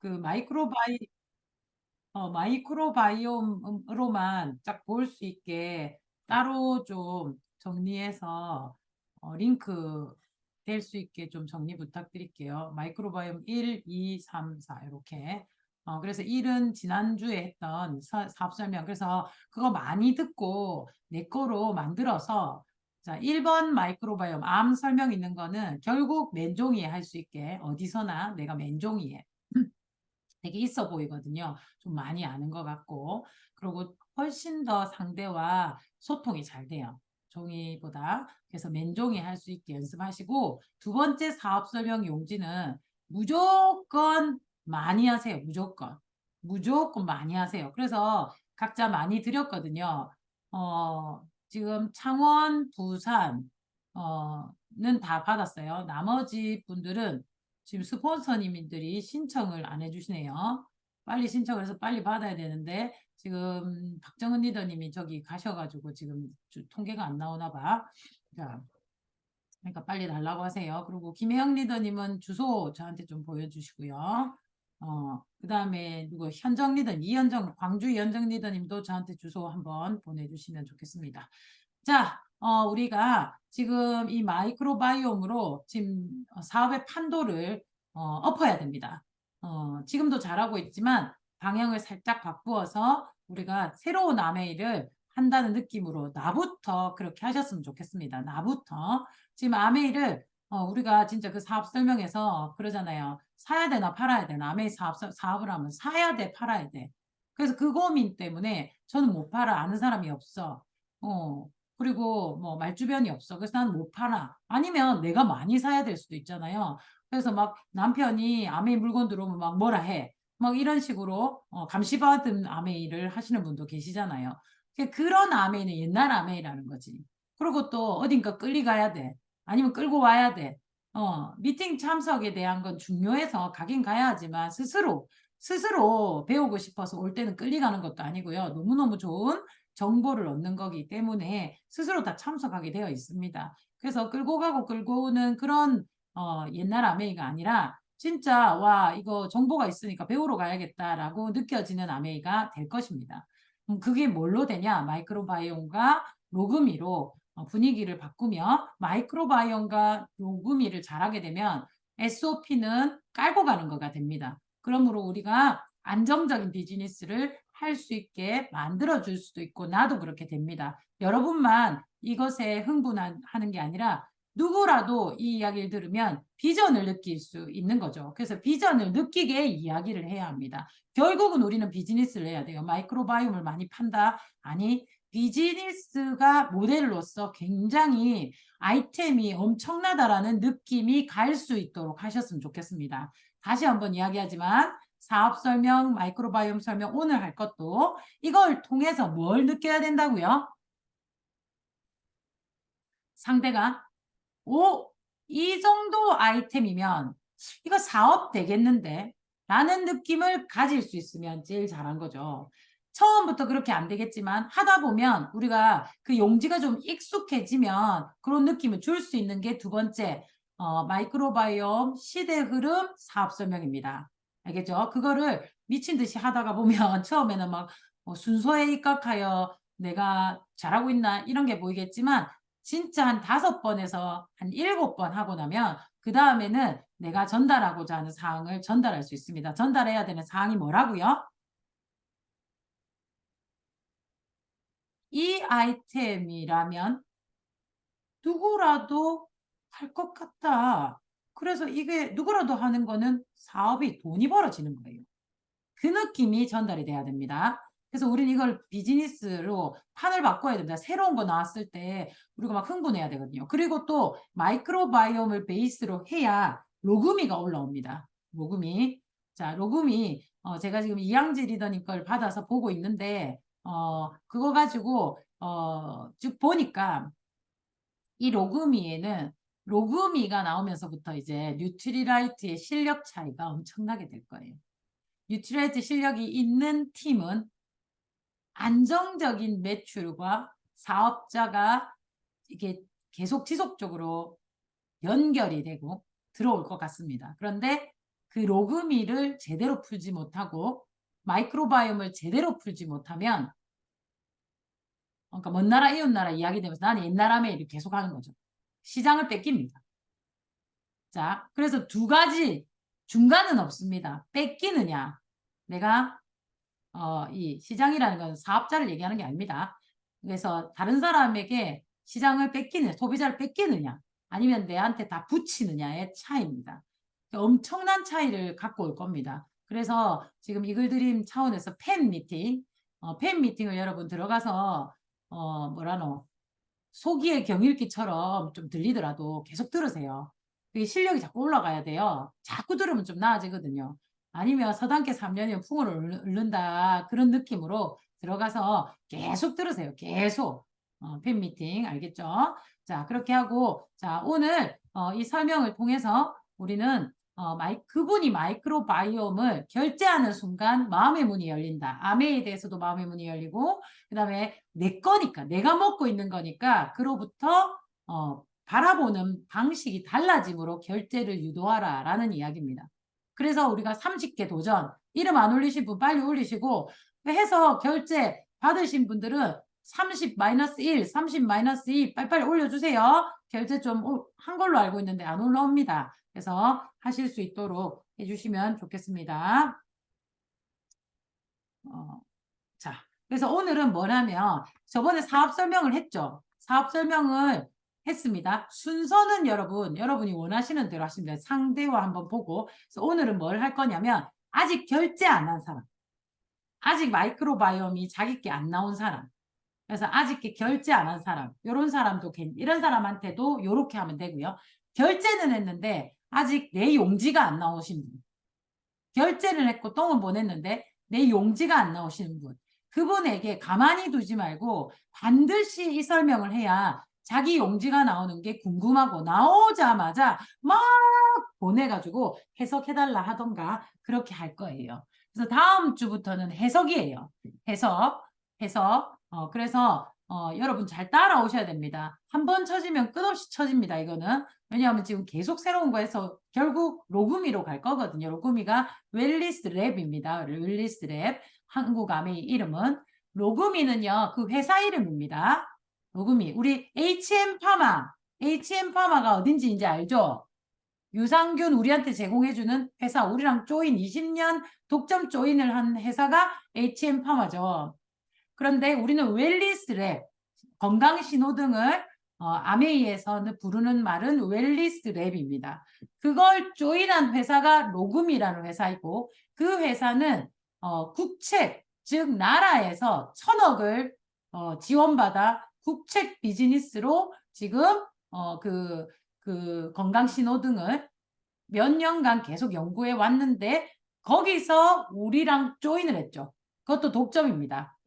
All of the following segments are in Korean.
그 마이크로바이옴으로만 딱 볼 수 있게 따로 좀 정리해서 링크 될 수 있게 좀 정리 부탁드릴게요. 마이크로바이옴 1, 2, 3, 4 이렇게. 그래서 1은 지난주에 했던 사업 설명. 그래서 그거 많이 듣고 내 거로 만들어서 자, 1번 마이크로바이옴 암 설명 있는 거는 결국 맨종이에 할 수 있게 어디서나 내가 맨종이에 되게 있어 보이거든요. 좀 많이 아는 것 같고. 그리고 훨씬 더 상대와 소통이 잘 돼요. 종이보다. 그래서 맨종이 할 수 있게 연습하시고, 두 번째 사업 설명 용지는 무조건 많이 하세요. 무조건. 무조건 많이 하세요. 그래서 각자 많이 드렸거든요. 지금 창원, 부산, 는 다 받았어요. 나머지 분들은 지금 스폰서님들이 신청을 안 해주시네요. 빨리 신청을 해서 빨리 받아야 되는데 지금 박정은 리더님이 저기 가셔가지고 지금 통계가 안 나오나 봐. 자, 그러니까 빨리 달라고 하세요. 그리고 김혜영 리더님은 주소 저한테 좀 보여주시고요. 그다음에 누구 현정 리더, 이현정, 광주 이현정 리더님도 저한테 주소 한번 보내주시면 좋겠습니다. 자, 우리가 지금 이 마이크로바이옴으로 지금 사업의 판도를 엎어야 됩니다. 지금도 잘하고 있지만 방향을 살짝 바꾸어서 우리가 새로운 아메이를 한다는 느낌으로 나부터 그렇게 하셨으면 좋겠습니다. 나부터. 지금 아메이를 우리가 진짜 그 사업 설명에서 그러잖아요. 사야 되나 팔아야 되나. 아메이 사업을 하면 사야 돼, 팔아야 돼. 그래서 그 고민 때문에 저는 못 팔아. 아는 사람이 없어. 그리고 뭐 말주변이 없어. 그래서 나는 못 팔아. 아니면 내가 많이 사야 될 수도 있잖아요. 그래서 막 남편이 아메이 물건 들어오면 막 뭐라 해. 막 이런 식으로 감시받은 아메이를 하시는 분도 계시잖아요. 그런 아메이는 옛날 아메이라는 거지. 그리고 또 어딘가 끌려가야 돼. 아니면 끌고 와야 돼. 미팅 참석에 대한 건 중요해서 가긴 가야 하지만 스스로 배우고 싶어서 올 때는 끌려가는 것도 아니고요. 너무너무 좋은 정보를 얻는 거기 때문에 스스로 다 참석하게 되어 있습니다. 그래서 끌고 가고 끌고 오는 그런 옛날 아메이가 아니라 진짜 와 이거 정보가 있으니까 배우러 가야겠다라고 느껴지는 아메이가 될 것입니다. 그게 뭘로 되냐? 마이크로바이옴과 로그미로 분위기를 바꾸며 마이크로바이옴과 로그미를 잘하게 되면 SOP는 깔고 가는 거가 됩니다. 그러므로 우리가 안정적인 비즈니스를 할 수 있게 만들어 줄 수도 있고 나도 그렇게 됩니다. 여러분만 이것에 흥분하는 게 아니라 누구라도 이 이야기를 들으면 비전을 느낄 수 있는 거죠. 그래서 비전을 느끼게 이야기를 해야 합니다. 결국은 우리는 비즈니스를 해야 돼요. 마이크로바이옴을 많이 판다? 아니, 비즈니스가 모델로서 굉장히 아이템이 엄청나다라는 느낌이 갈 수 있도록 하셨으면 좋겠습니다. 다시 한번 이야기하지만 사업 설명, 마이크로바이옴 설명 오늘 할 것도 이걸 통해서 뭘 느껴야 된다고요? 상대가 이 정도 아이템이면 이거 사업 되겠는데 라는 느낌을 가질 수 있으면 제일 잘한 거죠. 처음부터 그렇게 안 되겠지만 하다 보면 우리가 그 용지가 좀 익숙해지면 그런 느낌을 줄 수 있는 게 두 번째 마이크로바이옴 시대 흐름 사업 설명입니다. 알겠죠? 그거를 미친 듯이 하다가 보면 처음에는 막 순서에 입각하여 내가 잘하고 있나 이런 게 보이겠지만 진짜 한 5번에서 한 7번 하고 나면 그 다음에는 내가 전달하고자 하는 사항을 전달할 수 있습니다. 전달해야 되는 사항이 뭐라고요? 이 아이템이라면 누구라도 할 것 같다. 그래서 이게 누구라도 하는 거는 사업이 돈이 벌어지는 거예요. 그 느낌이 전달이 돼야 됩니다. 그래서 우리는 이걸 비즈니스로 판을 바꿔야 됩니다. 새로운 거 나왔을 때 우리가 막 흥분해야 되거든요. 그리고 또 마이크로바이옴을 베이스로 해야 로그미가 올라옵니다. 로그미. 자, 로그미. 제가 지금 이양지 리더님 걸 받아서 보고 있는데, 그거 가지고, 쭉 보니까 이 로그미에는 로그미가 나오면서부터 이제 뉴트리라이트의 실력 차이가 엄청나게 될 거예요. 뉴트리라이트 실력이 있는 팀은 안정적인 매출과 사업자가 이게 계속 지속적으로 연결이 되고 들어올 것 같습니다. 그런데 그 로그미를 제대로 풀지 못하고 마이크로바이옴을 제대로 풀지 못하면 그러니까 먼 나라 이웃 나라 이야기 되면서 나는 옛 나라며 이렇게 계속 하는 거죠. 시장을 뺏깁니다. 자, 그래서 두 가지 중간은 없습니다. 뺏기느냐. 내가 이 시장이라는 건 사업자를 얘기하는 게 아닙니다. 그래서 다른 사람에게 시장을 뺏기느냐, 소비자를 뺏기느냐, 아니면 내한테 다 붙이느냐의 차이입니다. 엄청난 차이를 갖고 올 겁니다. 그래서 지금 이글드림 차원에서 팬 미팅, 팬 미팅을 여러분 들어가서 뭐라노 소기의 경읽기처럼 좀 들리더라도 계속 들으세요. 그게 실력이 자꾸 올라가야 돼요. 자꾸 들으면 좀 나아지거든요. 아니면 서당계 3년이면 풍을 읊는다 그런 느낌으로 들어가서 계속 들으세요. 계속 팬미팅 알겠죠? 자 그렇게 하고 자 오늘 이 설명을 통해서 우리는 그분이 마이크로바이옴을 결제하는 순간 마음의 문이 열린다. 아메에 대해서도 마음의 문이 열리고 그 다음에 내 거니까 내가 먹고 있는 거니까 그로부터 바라보는 방식이 달라짐으로 결제를 유도하라 라는 이야기입니다. 그래서 우리가 30개 도전 이름 안 올리신 분 빨리 올리시고 해서 결제 받으신 분들은 30-1, 30-2 빨리빨리 올려주세요. 결제 좀 한 걸로 알고 있는데 안 올라옵니다. 그래서 하실 수 있도록 해주시면 좋겠습니다. 자, 그래서 오늘은 뭐냐면 저번에 사업 설명을 했죠. 사업 설명을 했습니다. 순서는 여러분이 원하시는 대로 하시면 돼요. 상대와 한번 보고. 그래서 오늘은 뭘 할 거냐면 아직 결제 안 한 사람. 아직 마이크로바이옴이 자기께 안 나온 사람. 그래서 아직 결제 안 한 사람. 이런 사람도 이런 사람한테도 이렇게 하면 되고요. 결제는 했는데 아직 내 용지가 안 나오신 분. 결제를 했고 똥은 보냈는데 내 용지가 안 나오시는 분. 그분에게 가만히 두지 말고 반드시 이 설명을 해야 자기 용지가 나오는 게 궁금하고 나오자마자 막 보내가지고 해석해달라 하던가 그렇게 할 거예요. 그래서 다음 주부터는 해석이에요. 해석. 그래서 여러분 잘 따라오셔야 됩니다. 한 번 쳐지면 끝없이 쳐집니다. 이거는. 왜냐하면 지금 계속 새로운 거에서 결국 로그미로 갈 거거든요. 로그미가 웰리스 랩입니다. 웰리스 랩. 한국 아메이 이름은. 로그미는요. 그 회사 이름입니다. 로그미. 우리 HM파마가 어딘지 이제 알죠? 유산균 우리한테 제공해주는 회사, 우리랑 조인 20년 독점 조인을 한 회사가 HM파마죠. 그런데 우리는 웰리스랩, 건강신호등을 아메이에서는 부르는 말은 웰리스랩입니다. 그걸 조인한 회사가 로금이라는 회사이고 그 회사는 국책, 즉 나라에서 1,000억을 지원받아 국책 비즈니스로 지금 그 건강신호등을 몇 년간 계속 연구해 왔는데 거기서 우리랑 조인을 했죠. 그것도 독점입니다.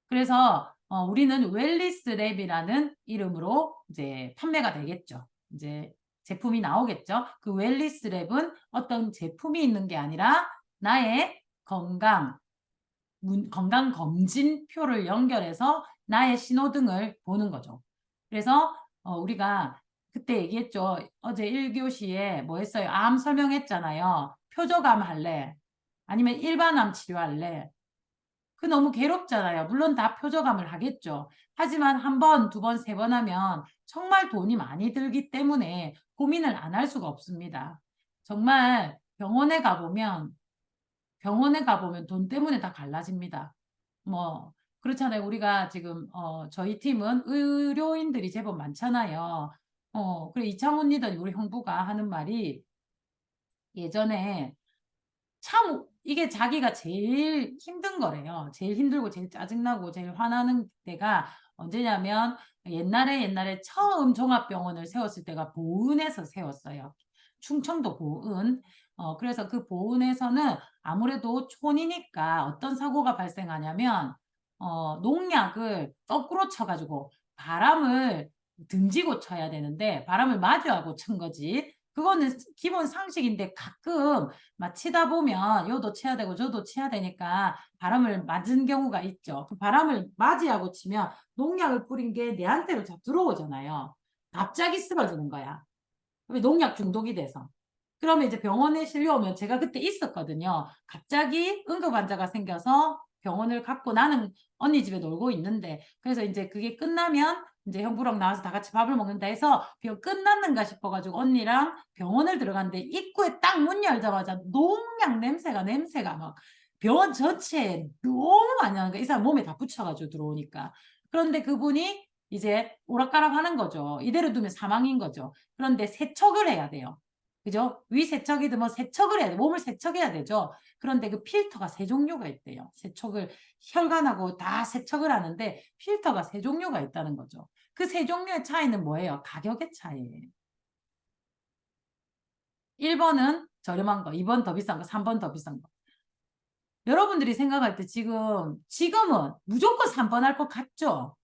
그래서 우리는 웰리스랩이라는 이름으로 이제 판매가 되겠죠. 이제 제품이 나오겠죠. 그 웰리스랩은 어떤 제품이 있는 게 아니라 나의 건강검진표를 연결해서 나의 신호등을 보는 거죠. 그래서 우리가 그때 얘기했죠. 어제 1교시에 뭐 했어요? 암 설명했잖아요. 표적암 할래? 아니면 일반암 치료할래? 그 너무 괴롭잖아요. 물론 다 표적암을 하겠죠. 하지만 한 번, 두 번, 세 번 하면 정말 돈이 많이 들기 때문에 고민을 안 할 수가 없습니다. 정말 병원에 가보면 돈 때문에 다 갈라집니다. 뭐 그렇잖아요. 우리가 지금 저희 팀은 의료인들이 제법 많잖아요. 그래 이창훈 리더 우리 형부가 하는 말이 예전에 참 이게 자기가 제일 힘든 거래요. 제일 힘들고 제일 짜증나고 제일 화나는 때가 언제냐면 옛날에 처음 종합병원을 세웠을 때가 보은에서 세웠어요. 충청도 보은. 그래서 그 보은에서는 아무래도 촌이니까 어떤 사고가 발생하냐면 농약을 거꾸로 쳐가지고 바람을 등지고 쳐야 되는데 바람을 마주하고 친 거지. 그거는 기본 상식인데 가끔 막 치다 보면 요도 쳐야 되고 저도 쳐야 되니까 바람을 맞은 경우가 있죠. 그 바람을 맞이하고 치면 농약을 뿌린 게 내한테로 들어오잖아요. 갑자기 쓰러지는 거야. 농약 중독이 돼서. 그러면 이제 병원에 실려오면 제가 그때 있었거든요. 갑자기 응급 환자가 생겨서 병원을 갔고 나는 언니 집에 놀고 있는데 그래서 이제 그게 끝나면 이제 형부랑 나와서 다 같이 밥을 먹는다 해서 병 끝났는가 싶어가지고 언니랑 병원을 들어갔는데 입구에 딱 문 열자마자 농약 냄새가 막 병원 전체에 너무 많이 나는 거야. 이 사람 몸에 다 붙여가지고 들어오니까. 그런데 그분이 이제 오락가락 하는 거죠. 이대로 두면 사망인 거죠. 그런데 세척을 해야 돼요. 그죠? 위 세척이든 뭐 세척을 해야 돼. 몸을 세척해야 되죠. 그런데 그 필터가 세 종류가 있대요. 세척을 혈관하고 다 세척을 하는데 필터가 세 종류가 있다는 거죠. 그 세 종류의 차이는 뭐예요? 가격의 차이예요. 1번은 저렴한 거, 2번 더 비싼 거, 3번 더 비싼 거. 여러분들이 생각할 때 지금은 무조건 3번 할 것 같죠?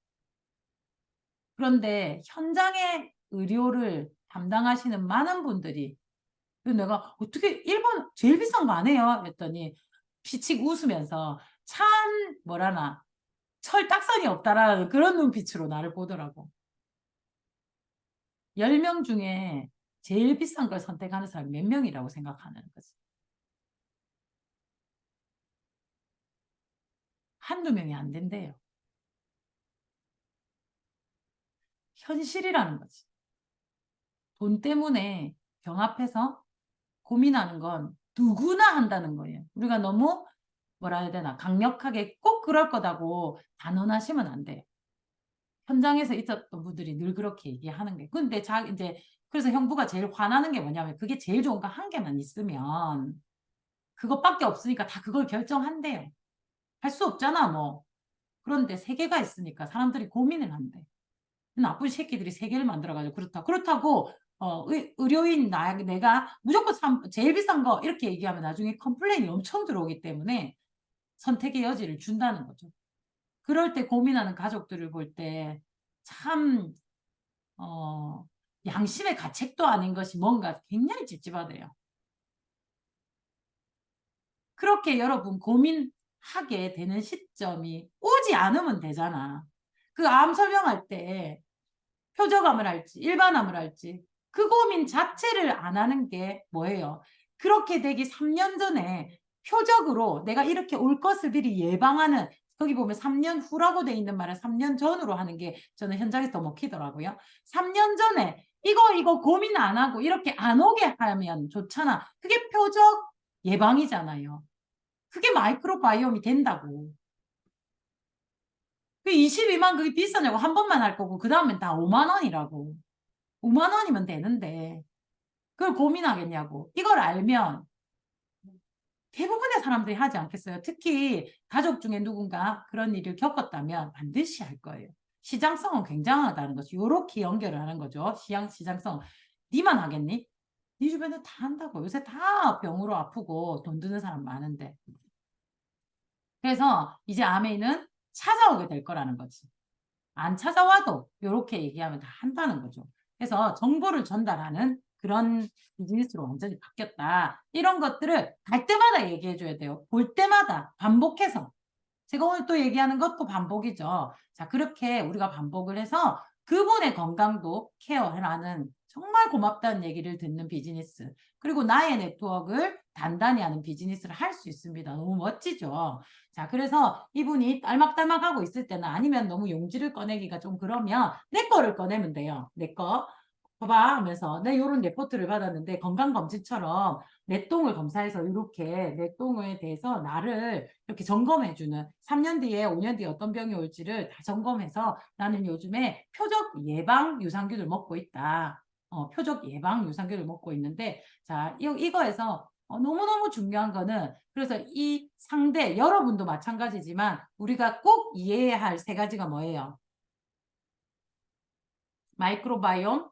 그런데 현장의 의료를 담당하시는 많은 분들이 그래서 내가 어떻게 1번 제일 비싼 거 안 해요? 했더니 피치고 웃으면서 참 뭐라나 철딱선이 없다라는 그런 눈빛으로 나를 보더라고. 10명 중에 제일 비싼 걸 선택하는 사람이 몇 명이라고 생각하는 거지. 한두 명이 안 된대요. 현실이라는 거지. 돈 때문에 병 앞에서 고민하는 건 누구나 한다는 거예요. 우리가 너무 뭐라 해야 되나 강력하게 꼭 그럴 거다고 단언하시면 안 돼요. 현장에서 있었던 분들이 늘 그렇게 얘기하는 게. 근데 이제 그래서 형부가 제일 화나는 게 뭐냐면 그게 제일 좋은 거 한 개만 있으면 그것밖에 없으니까 다 그걸 결정한대요. 할 수 없잖아 뭐. 그런데 세 개가 있으니까 사람들이 고민을 한대. 나쁜 새끼들이 세 개를 만들어가지고 그렇다고 의료인 내가 무조건 제일 비싼 거 이렇게 얘기하면 나중에 컴플레인이 엄청 들어오기 때문에 선택의 여지를 준다는 거죠. 그럴 때 고민하는 가족들을 볼 때 참 양심의 가책도 아닌 것이 뭔가 굉장히 찝찝하대요. 그렇게 여러분 고민하게 되는 시점이 오지 않으면 되잖아. 그 암 설명할 때 표적암을 할지 일반암을 할지 그 고민 자체를 안 하는 게 뭐예요? 그렇게 되기 3년 전에 표적으로 내가 이렇게 올 것을 미리 예방하는 거기 보면 3년 후라고 돼 있는 말을 3년 전으로 하는 게 저는 현장에서 더 먹히더라고요. 3년 전에 이거 고민 안 하고 이렇게 안 오게 하면 좋잖아. 그게 표적 예방이잖아요. 그게 마이크로바이옴이 된다고. 그 22만 그게 비싸냐고 한 번만 할 거고 그 다음엔 다 5만 원이라고. 5만 원이면 되는데 그걸 고민하겠냐고. 이걸 알면 대부분의 사람들이 하지 않겠어요. 특히 가족 중에 누군가 그런 일을 겪었다면 반드시 할 거예요. 시장성은 굉장하다는 거죠. 요렇게 연결을 하는 거죠. 시장성. 니만 하겠니? 네 주변에 다 한다고. 요새 다 병으로 아프고 돈 드는 사람 많은데. 그래서 이제 아메이는 찾아오게 될 거라는 거지. 안 찾아와도 이렇게 얘기하면 다 한다는 거죠. 그래서 정보를 전달하는 그런 비즈니스로 완전히 바뀌었다. 이런 것들을 갈 때마다 얘기해 줘야 돼요. 볼 때마다 반복해서. 제가 오늘 또 얘기하는 것도 반복이죠. 자, 그렇게 우리가 반복을 해서 그분의 건강도 케어해라는 정말 고맙다는 얘기를 듣는 비즈니스. 그리고 나의 네트워크를 단단히 하는 비즈니스를 할 수 있습니다. 너무 멋지죠. 자, 그래서 이분이 딸막딸막하고 있을 때는 아니면 너무 용지를 꺼내기가 좀 그러면 내 거를 꺼내면 돼요. 내 거. 봐봐 하면서 내 요런 레포트를 받았는데 건강검진처럼 내 똥을 검사해서 이렇게 내 똥에 대해서 나를 이렇게 점검해주는 3년 뒤에 5년 뒤에 어떤 병이 올지를 다 점검해서 나는 요즘에 표적 예방 유산균을 먹고 있다. 표적 예방 유산균을 먹고 있는데 자 이거에서 너무너무 중요한 거는 그래서 이 상대 여러분도 마찬가지지만 우리가 꼭 이해해야 할 세 가지가 뭐예요? 마이크로바이옴,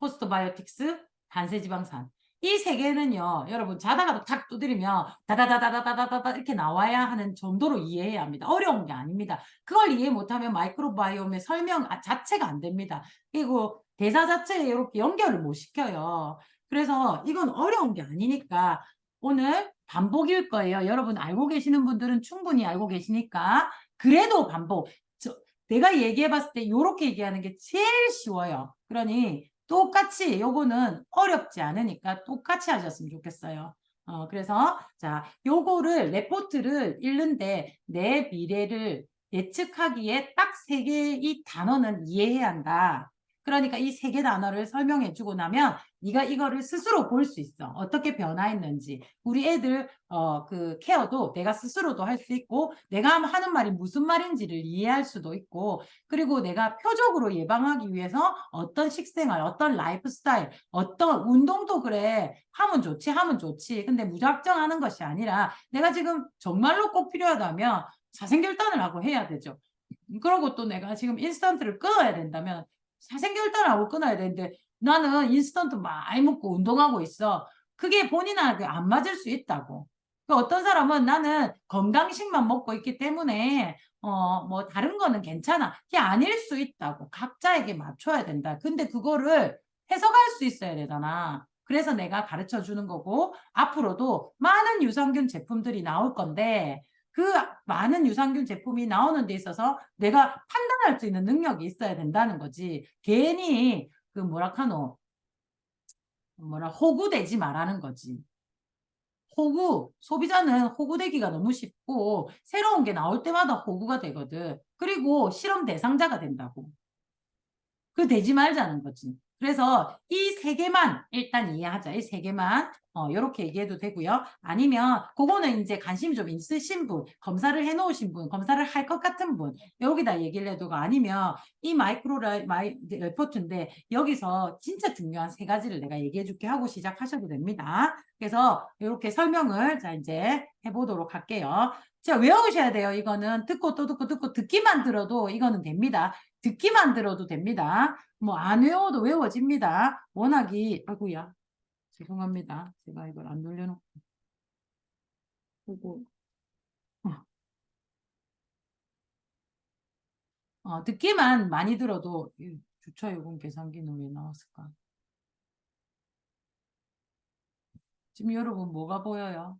포스트바이오틱스, 단세지방산. 이 세 개는요, 여러분 자다가도 탁 두드리면 다다다다다다다다 이렇게 나와야 하는 정도로 이해해야 합니다. 어려운 게 아닙니다. 그걸 이해 못하면 마이크로바이옴의 설명 자체가 안 됩니다. 그리고 대사 자체에 이렇게 연결을 못 시켜요. 그래서 이건 어려운 게 아니니까 오늘 반복일 거예요. 여러분 알고 계시는 분들은 충분히 알고 계시니까 그래도 반복. 내가 얘기해 봤을 때 이렇게 얘기하는 게 제일 쉬워요. 그러니 똑같이 요거는 어렵지 않으니까 똑같이 하셨으면 좋겠어요. 그래서 자, 요거를 레포트를 읽는데 내 미래를 예측하기에 딱 세 개의 단어는 이해해야 한다. 그러니까 이 세 개 단어를 설명해 주고 나면 네가 이거를 스스로 볼 수 있어. 어떻게 변화했는지. 우리 애들 그 케어도 내가 스스로도 할 수 있고 내가 하는 말이 무슨 말인지를 이해할 수도 있고 그리고 내가 표적으로 예방하기 위해서 어떤 식생활, 어떤 라이프 스타일, 어떤 운동도 그래. 하면 좋지, 하면 좋지. 근데 무작정 하는 것이 아니라 내가 지금 정말로 꼭 필요하다면 사생결단을 하고 해야 되죠. 그러고 또 내가 지금 인스턴트를 끊어야 된다면 사생결단하고 끊어야 되는데 나는 인스턴트 많이 먹고 운동하고 있어. 그게 본인한테 안 맞을 수 있다고. 어떤 사람은 나는 건강식만 먹고 있기 때문에 뭐 다른 거는 괜찮아. 그게 아닐 수 있다고. 각자에게 맞춰야 된다. 근데 그거를 해석할 수 있어야 되잖아. 그래서 내가 가르쳐 주는 거고 앞으로도 많은 유산균 제품들이 나올 건데 그 많은 유산균 제품이 나오는 데 있어서 내가 판단할 수 있는 능력이 있어야 된다는 거지. 괜히 그 뭐라카노 호구되지 말라는 거지. 소비자는 호구되기가 너무 쉽고 새로운 게 나올 때마다 호구가 되거든. 그리고 실험 대상자가 된다고. 그 되지 말자는 거지. 그래서 이 세 개만 일단 이해하자. 이 세 개만 이렇게 얘기해도 되고요. 아니면 그거는 이제 관심이 좀 있으신 분, 검사를 해놓으신 분, 검사를 할 것 같은 분 여기다 얘기를 해도가 아니면 이 레포트인데 여기서 진짜 중요한 세 가지를 내가 얘기해 줄게 하고 시작하셔도 됩니다. 그래서 이렇게 설명을 자 이제 해보도록 할게요. 자, 외우셔야 돼요. 이거는 듣고 또 듣고 듣기만 들어도 이거는 됩니다. 듣기만 들어도 됩니다. 뭐 안 외워도 외워집니다. 워낙이 아이고야 죄송합니다. 제가 이걸 안 돌려놓고 보고 듣기만 많이 들어도 주차요금 계산기는 왜 나왔을까? 지금 여러분 뭐가 보여요?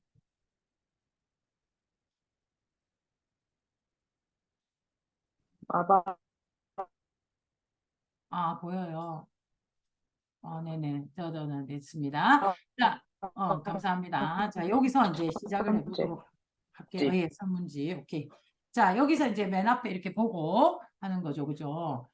마바 보여요. 네네. 저는 됐습니다. 자, 감사합니다. 자, 여기서 이제 시작을 문제. 해보도록 할게요. 예, 선문지. 오케이. 자, 여기서 이제 맨 앞에 이렇게 보고 하는 거죠. 그죠?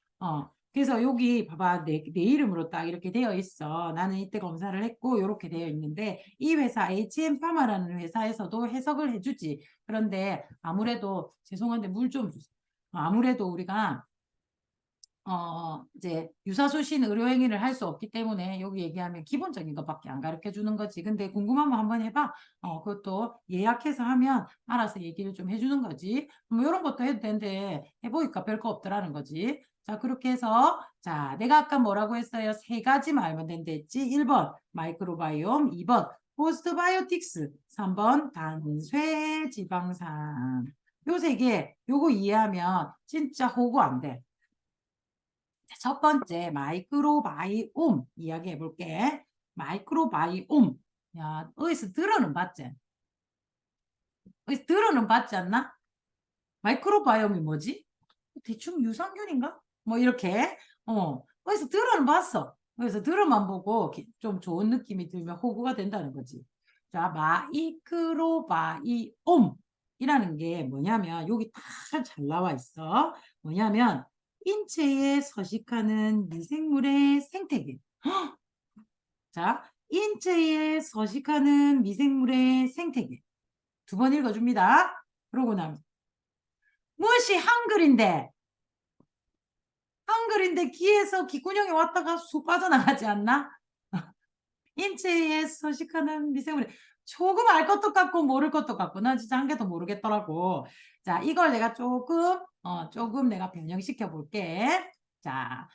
그래서 여기 봐봐. 내 이름으로 딱 이렇게 되어 있어. 나는 이때 검사를 했고, 이렇게 되어 있는데, 이 회사, HM파마라는 회사에서도 해석을 해주지. 그런데 아무래도, 죄송한데 물 좀 주세요. 아무래도 우리가 이제 유사수신 의료행위를 할 수 없기 때문에 여기 얘기하면 기본적인 것밖에 안 가르쳐 주는 거지. 근데 궁금하면 한번 해봐. 그것도 예약해서 하면 알아서 얘기를 좀 해주는 거지. 뭐 이런 것도 해도 되는데 해보니까 별거 없더라는 거지. 자, 그렇게 해서 자, 내가 아까 뭐라고 했어요? 세 가지만 알면 된댔지. 1번 마이크로바이옴, 2번 포스트바이오틱스, 3번 단쇄 지방산. 요 세 개, 요거 이해하면 진짜 호구 안 돼. 첫 번째 마이크로바이옴 이야기해 볼게. 마이크로바이옴. 야, 어디서 들어는 봤지? 어디서 들어는 봤지 않나? 마이크로바이옴이 뭐지? 대충 유산균인가? 뭐 이렇게 어디서 들어는 봤어. 그래서 들어만 보고 좀 좋은 느낌이 들면 호구가 된다는 거지. 자, 마이크로바이옴 이라는 게 뭐냐면 여기 다 잘 나와 있어. 뭐냐면 인체에 서식하는 미생물의 생태계. 자, 인체에 서식하는 미생물의 생태계. 두 번 읽어줍니다. 그러고 나면 무엇이 한글인데 한글인데 귀에서 귓구녕에 왔다가 쑥 빠져나가지 않나? 인체에 서식하는 미생물이 조금 알 것도 같고 모를 것도 같고 난 진짜 한 개도 모르겠더라고. 자, 이걸 내가 조금 내가 변형시켜 볼게. 자,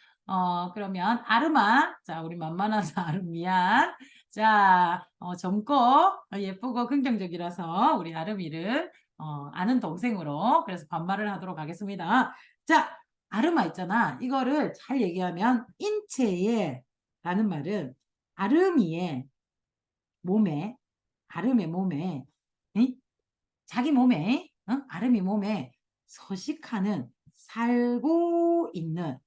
그러면 아르마. 자, 우리 만만해서 아름이야. 자, 젊고 예쁘고 긍정적이라서 우리 아름이를 아는 동생으로 그래서 반말을 하도록 하겠습니다. 자, 아르마 있잖아. 이거를 잘 얘기하면 인체에 라는 말은 아름이의 몸에, 아름의 몸에, 응? 자기 몸에, 응? 아름이 몸에 서식하는, 살고 있는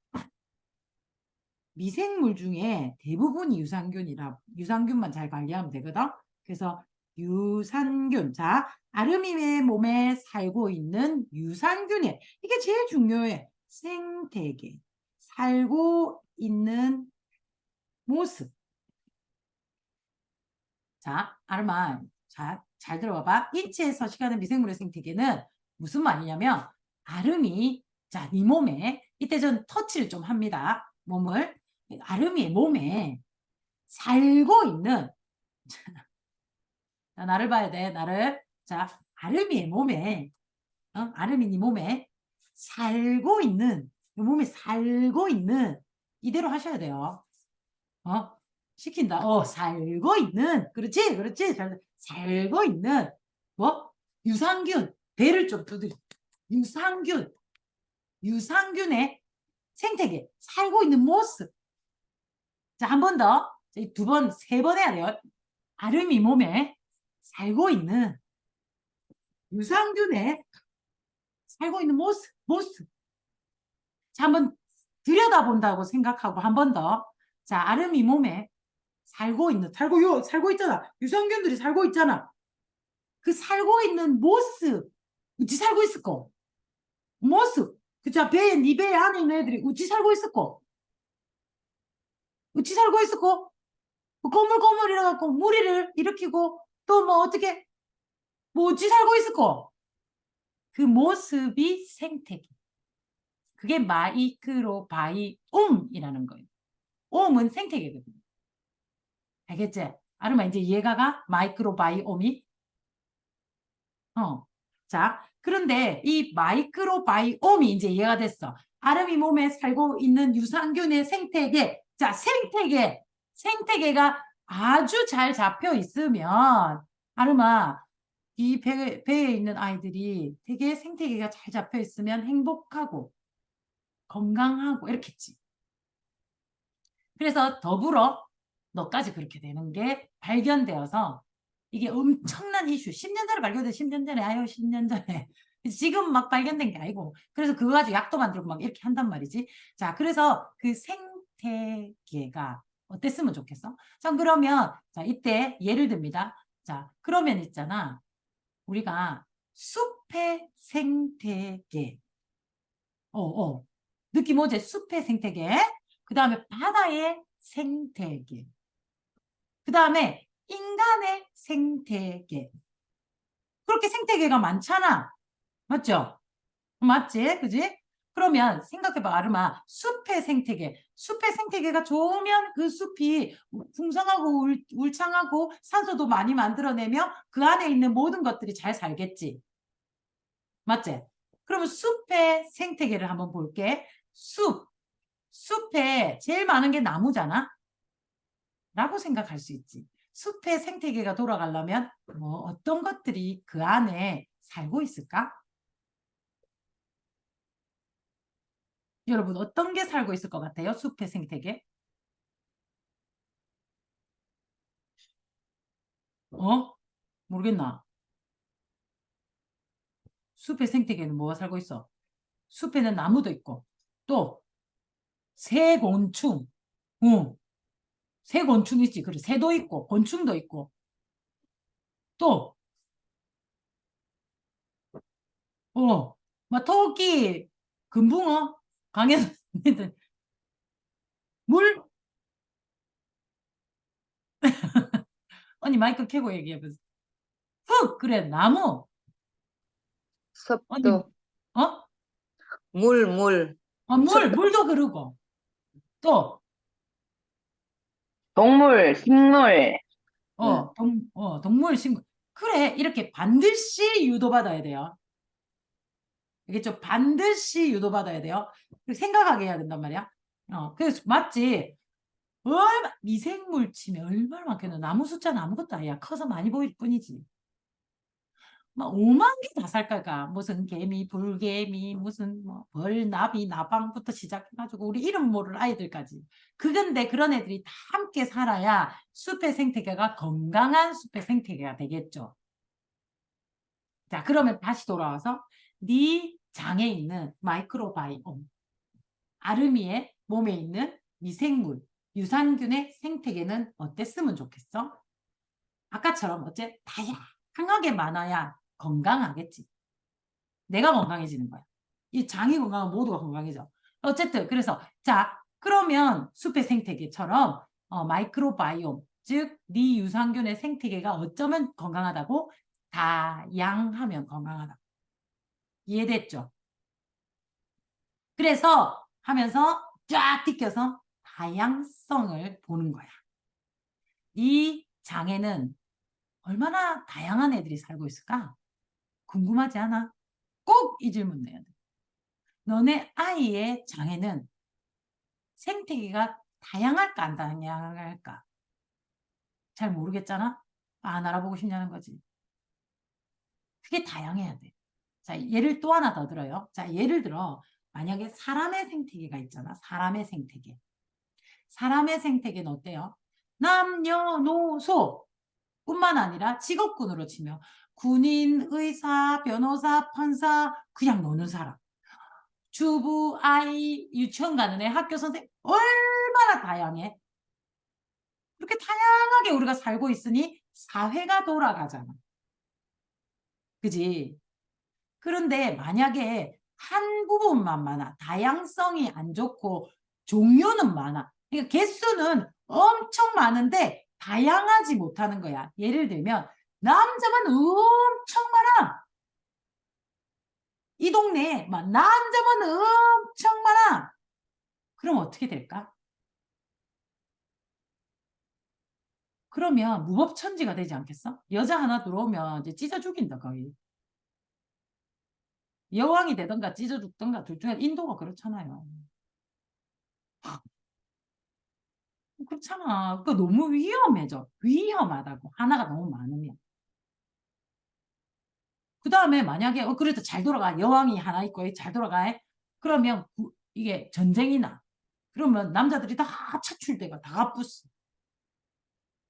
미생물 중에 대부분이 유산균만 잘 관리하면 되거든. 그래서 유산균. 자, 아르미의 몸에 살고 있는 유산균이 이게 제일 중요해. 생태계. 살고 있는 모습. 자, 아르마. 자, 잘 들어봐봐. 인체에서 시간하는 미생물의 생태계는 무슨 말이냐면 아름이 자, 네 몸에 이때 전 터치를 좀 합니다. 몸을 아름이의 몸에 살고 있는 자, 나를 봐야 돼. 나를 자, 아름이의 몸에 아름이 네 몸에 살고 있는 몸에 살고 있는 이대로 하셔야 돼요. 시킨다. 살고 있는. 그렇지, 그렇지. 살고 있는. 뭐? 유산균. 배를 좀 두드려. 유산균. 유산균의 생태계. 살고 있는 모습. 자, 한 번 더. 두 번, 세 번 해야 돼요. 아름이 몸에 살고 있는 유산균의 살고 있는 모습. 모습. 자, 한번 들여다본다고 생각하고 한 번 더. 자, 아름이 몸에 살고 있잖아. 유산균들이 살고 있잖아. 그 살고 있는 모습. 어찌 살고 있을까? 모습. 그쵸? 네 배 안에 있는 애들이 어찌 살고 있을까? 어찌 살고 있을까? 거물거물 이래갖고 무리를 일으키고 또 뭐 어떻게 뭐 어찌 살고 있을까? 그 모습이 생태계. 그게 마이크로바이옴이라는 거예요. 옴은 생태계거든요. 알겠지? 아르마 이제 이해가 가? 마이크로바이옴이? 자, 그런데 이 마이크로바이옴이 이제 이해가 됐어. 아름이 몸에 살고 있는 유산균의 생태계. 자, 생태계가 아주 잘 잡혀 있으면, 아름아, 이 배에 있는 아이들이 되게 생태계가 잘 잡혀 있으면 행복하고 건강하고 이렇겠지. 그래서 더불어 너까지 그렇게 되는 게 발견되어서 이게 엄청난 이슈. 10년 전에 발견된 10년 전에 아유 10년 전에 지금 막 발견된 게 아니고 그래서 그거 가지고 약도 만들고 막 이렇게 한단 말이지. 자, 그래서 그 생태계가 어땠으면 좋겠어? 자, 그러면 자, 이때 예를 듭니다. 자, 그러면 있잖아. 우리가 숲의 생태계. 느낌 오지? 숲의 생태계. 그 다음에 바다의 생태계. 그 다음에 인간의 생태계. 그렇게 생태계가 많잖아. 맞죠? 맞지? 그지? 그러면 생각해봐, 아르마. 숲의 생태계. 숲의 생태계가 좋으면 그 숲이 풍성하고 울창하고 산소도 많이 만들어내며 그 안에 있는 모든 것들이 잘 살겠지. 맞지? 그러면 숲의 생태계를 한번 볼게. 숲에 제일 많은 게 나무잖아? 라고 생각할 수 있지. 숲의 생태계가 돌아가려면 뭐 어떤 것들이 그 안에 살고 있을까? 여러분 어떤 게 살고 있을 것 같아요? 숲의 생태계? 모르겠나? 숲의 생태계는 뭐가 살고 있어? 숲에는 나무도 있고 또 새곤충, 응, 새곤충 있지. 그래, 새도 있고 곤충도 있고 또 막 토끼, 금붕어, 강에서 물? 언니 마이크 켜고 얘기해보세요. 그래, 나무. 언니, 습도, 어? 물, 습도, 물도 그러고. 또, 동물, 식물, 음, 동물, 식물. 그래, 이렇게 반드시 유도받아야 돼요. 이게 좀 반드시 유도받아야 돼요. 생각하게 해야 된단 말이야. 그래서 맞지. 미생물 치면 얼마나 많겠노. 나무 숫자는 아무것도 아니야. 커서 많이 보일 뿐이지. 막 5만 개 다 살까가 무슨 개미, 불개미, 무슨 뭐 벌, 나비, 나방부터 시작해가지고 우리 이름 모를 아이들까지. 그건데 그런 애들이 다 함께 살아야 숲의 생태계가 건강한 숲의 생태계가 되겠죠. 자, 그러면 다시 돌아와서 네 장에 있는 마이크로바이옴, 아르미의 몸에 있는 미생물, 유산균의 생태계는 어땠으면 좋겠어? 아까처럼 어째 다양하게 많아야 건강하겠지. 내가 건강해지는 거야. 이 장이 건강하면 모두가 건강해져. 어쨌든 그래서 자 그러면 숲의 생태계처럼 마이크로바이옴 즉 네 유산균의 생태계가 어쩌면 건강하다고? 다양하면 건강하다. 이해됐죠? 그래서 하면서 쫙 뜯겨서 다양성을 보는 거야. 이 장에는 얼마나 다양한 애들이 살고 있을까? 궁금하지 않아? 꼭 이 질문 내야 돼. 너네 아이의 장에는 생태계가 다양할까 안 다양할까? 잘 모르겠잖아? 안 알아보고 싶냐는 거지. 그게 다양해야 돼. 자, 예를 또 하나 더 들어요. 자, 예를 들어 만약에 사람의 생태계가 있잖아. 사람의 생태계. 사람의 생태계는 어때요? 남녀노소 뿐만 아니라 직업군으로 치면 군인, 의사, 변호사, 판사, 그냥 노는 사람. 주부, 아이, 유치원 가는 애, 학교 선생님 얼마나 다양해. 그렇게 다양하게 우리가 살고 있으니 사회가 돌아가잖아. 그지? 그런데 만약에 한 부분만 많아. 다양성이 안 좋고 종류는 많아. 그러니까 개수는 엄청 많은데 다양하지 못하는 거야. 예를 들면 남자만 엄청 많아. 이 동네에 막 남자만 엄청 많아. 그럼 어떻게 될까? 그러면 무법천지가 되지 않겠어? 여자 하나 들어오면 이제 찢어 죽인다 거의. 여왕이 되던가 찢어 죽던가 둘 중에 인도가 그렇잖아요. 그렇잖아. 그 너무 위험해져. 위험하다고. 하나가 너무 많으면. 그 다음에 만약에 그래도 잘 돌아가. 여왕이 하나 있고 잘 돌아가. 그러면 이게 전쟁이 나. 그러면 남자들이 다 차출돼가 다 부스.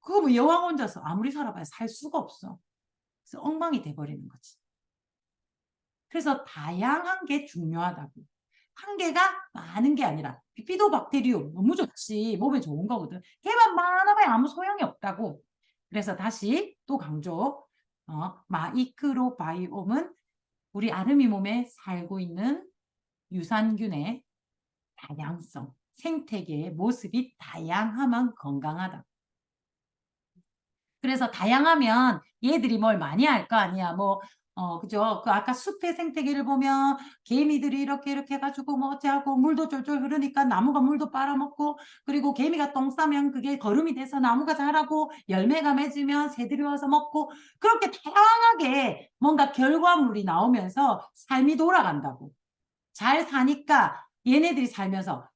그거 뭐 여왕 혼자서 아무리 살아봐야 살 수가 없어. 그래서 엉망이 돼버리는 거지. 그래서 다양한 게 중요하다고. 한 개가 많은 게 아니라 비피도박테리움 너무 좋지. 몸에 좋은 거거든. 걔만 많아봐야 아무 소용이 없다고. 그래서 다시 또 강조. 마이크로바이옴은 우리 아름이 몸에 살고 있는 유산균의 다양성, 생태계의 모습이 다양하면 건강하다. 그래서 다양하면 얘들이 뭘 많이 할 거 아니야. 뭐, 그죠? 그 아까 숲의 생태계를 보면 개미들이 이렇게 해가지고 뭐 어찌하고 물도 쫄쫄 흐르니까 나무가 물도 빨아먹고 그리고 개미가 똥 싸면 그게 거름이 돼서 나무가 자라고 열매가 맺으면 새들이 와서 먹고 그렇게 다양하게 뭔가 결과물이 나오면서 삶이 돌아간다고. 잘 사니까 얘네들이 살면서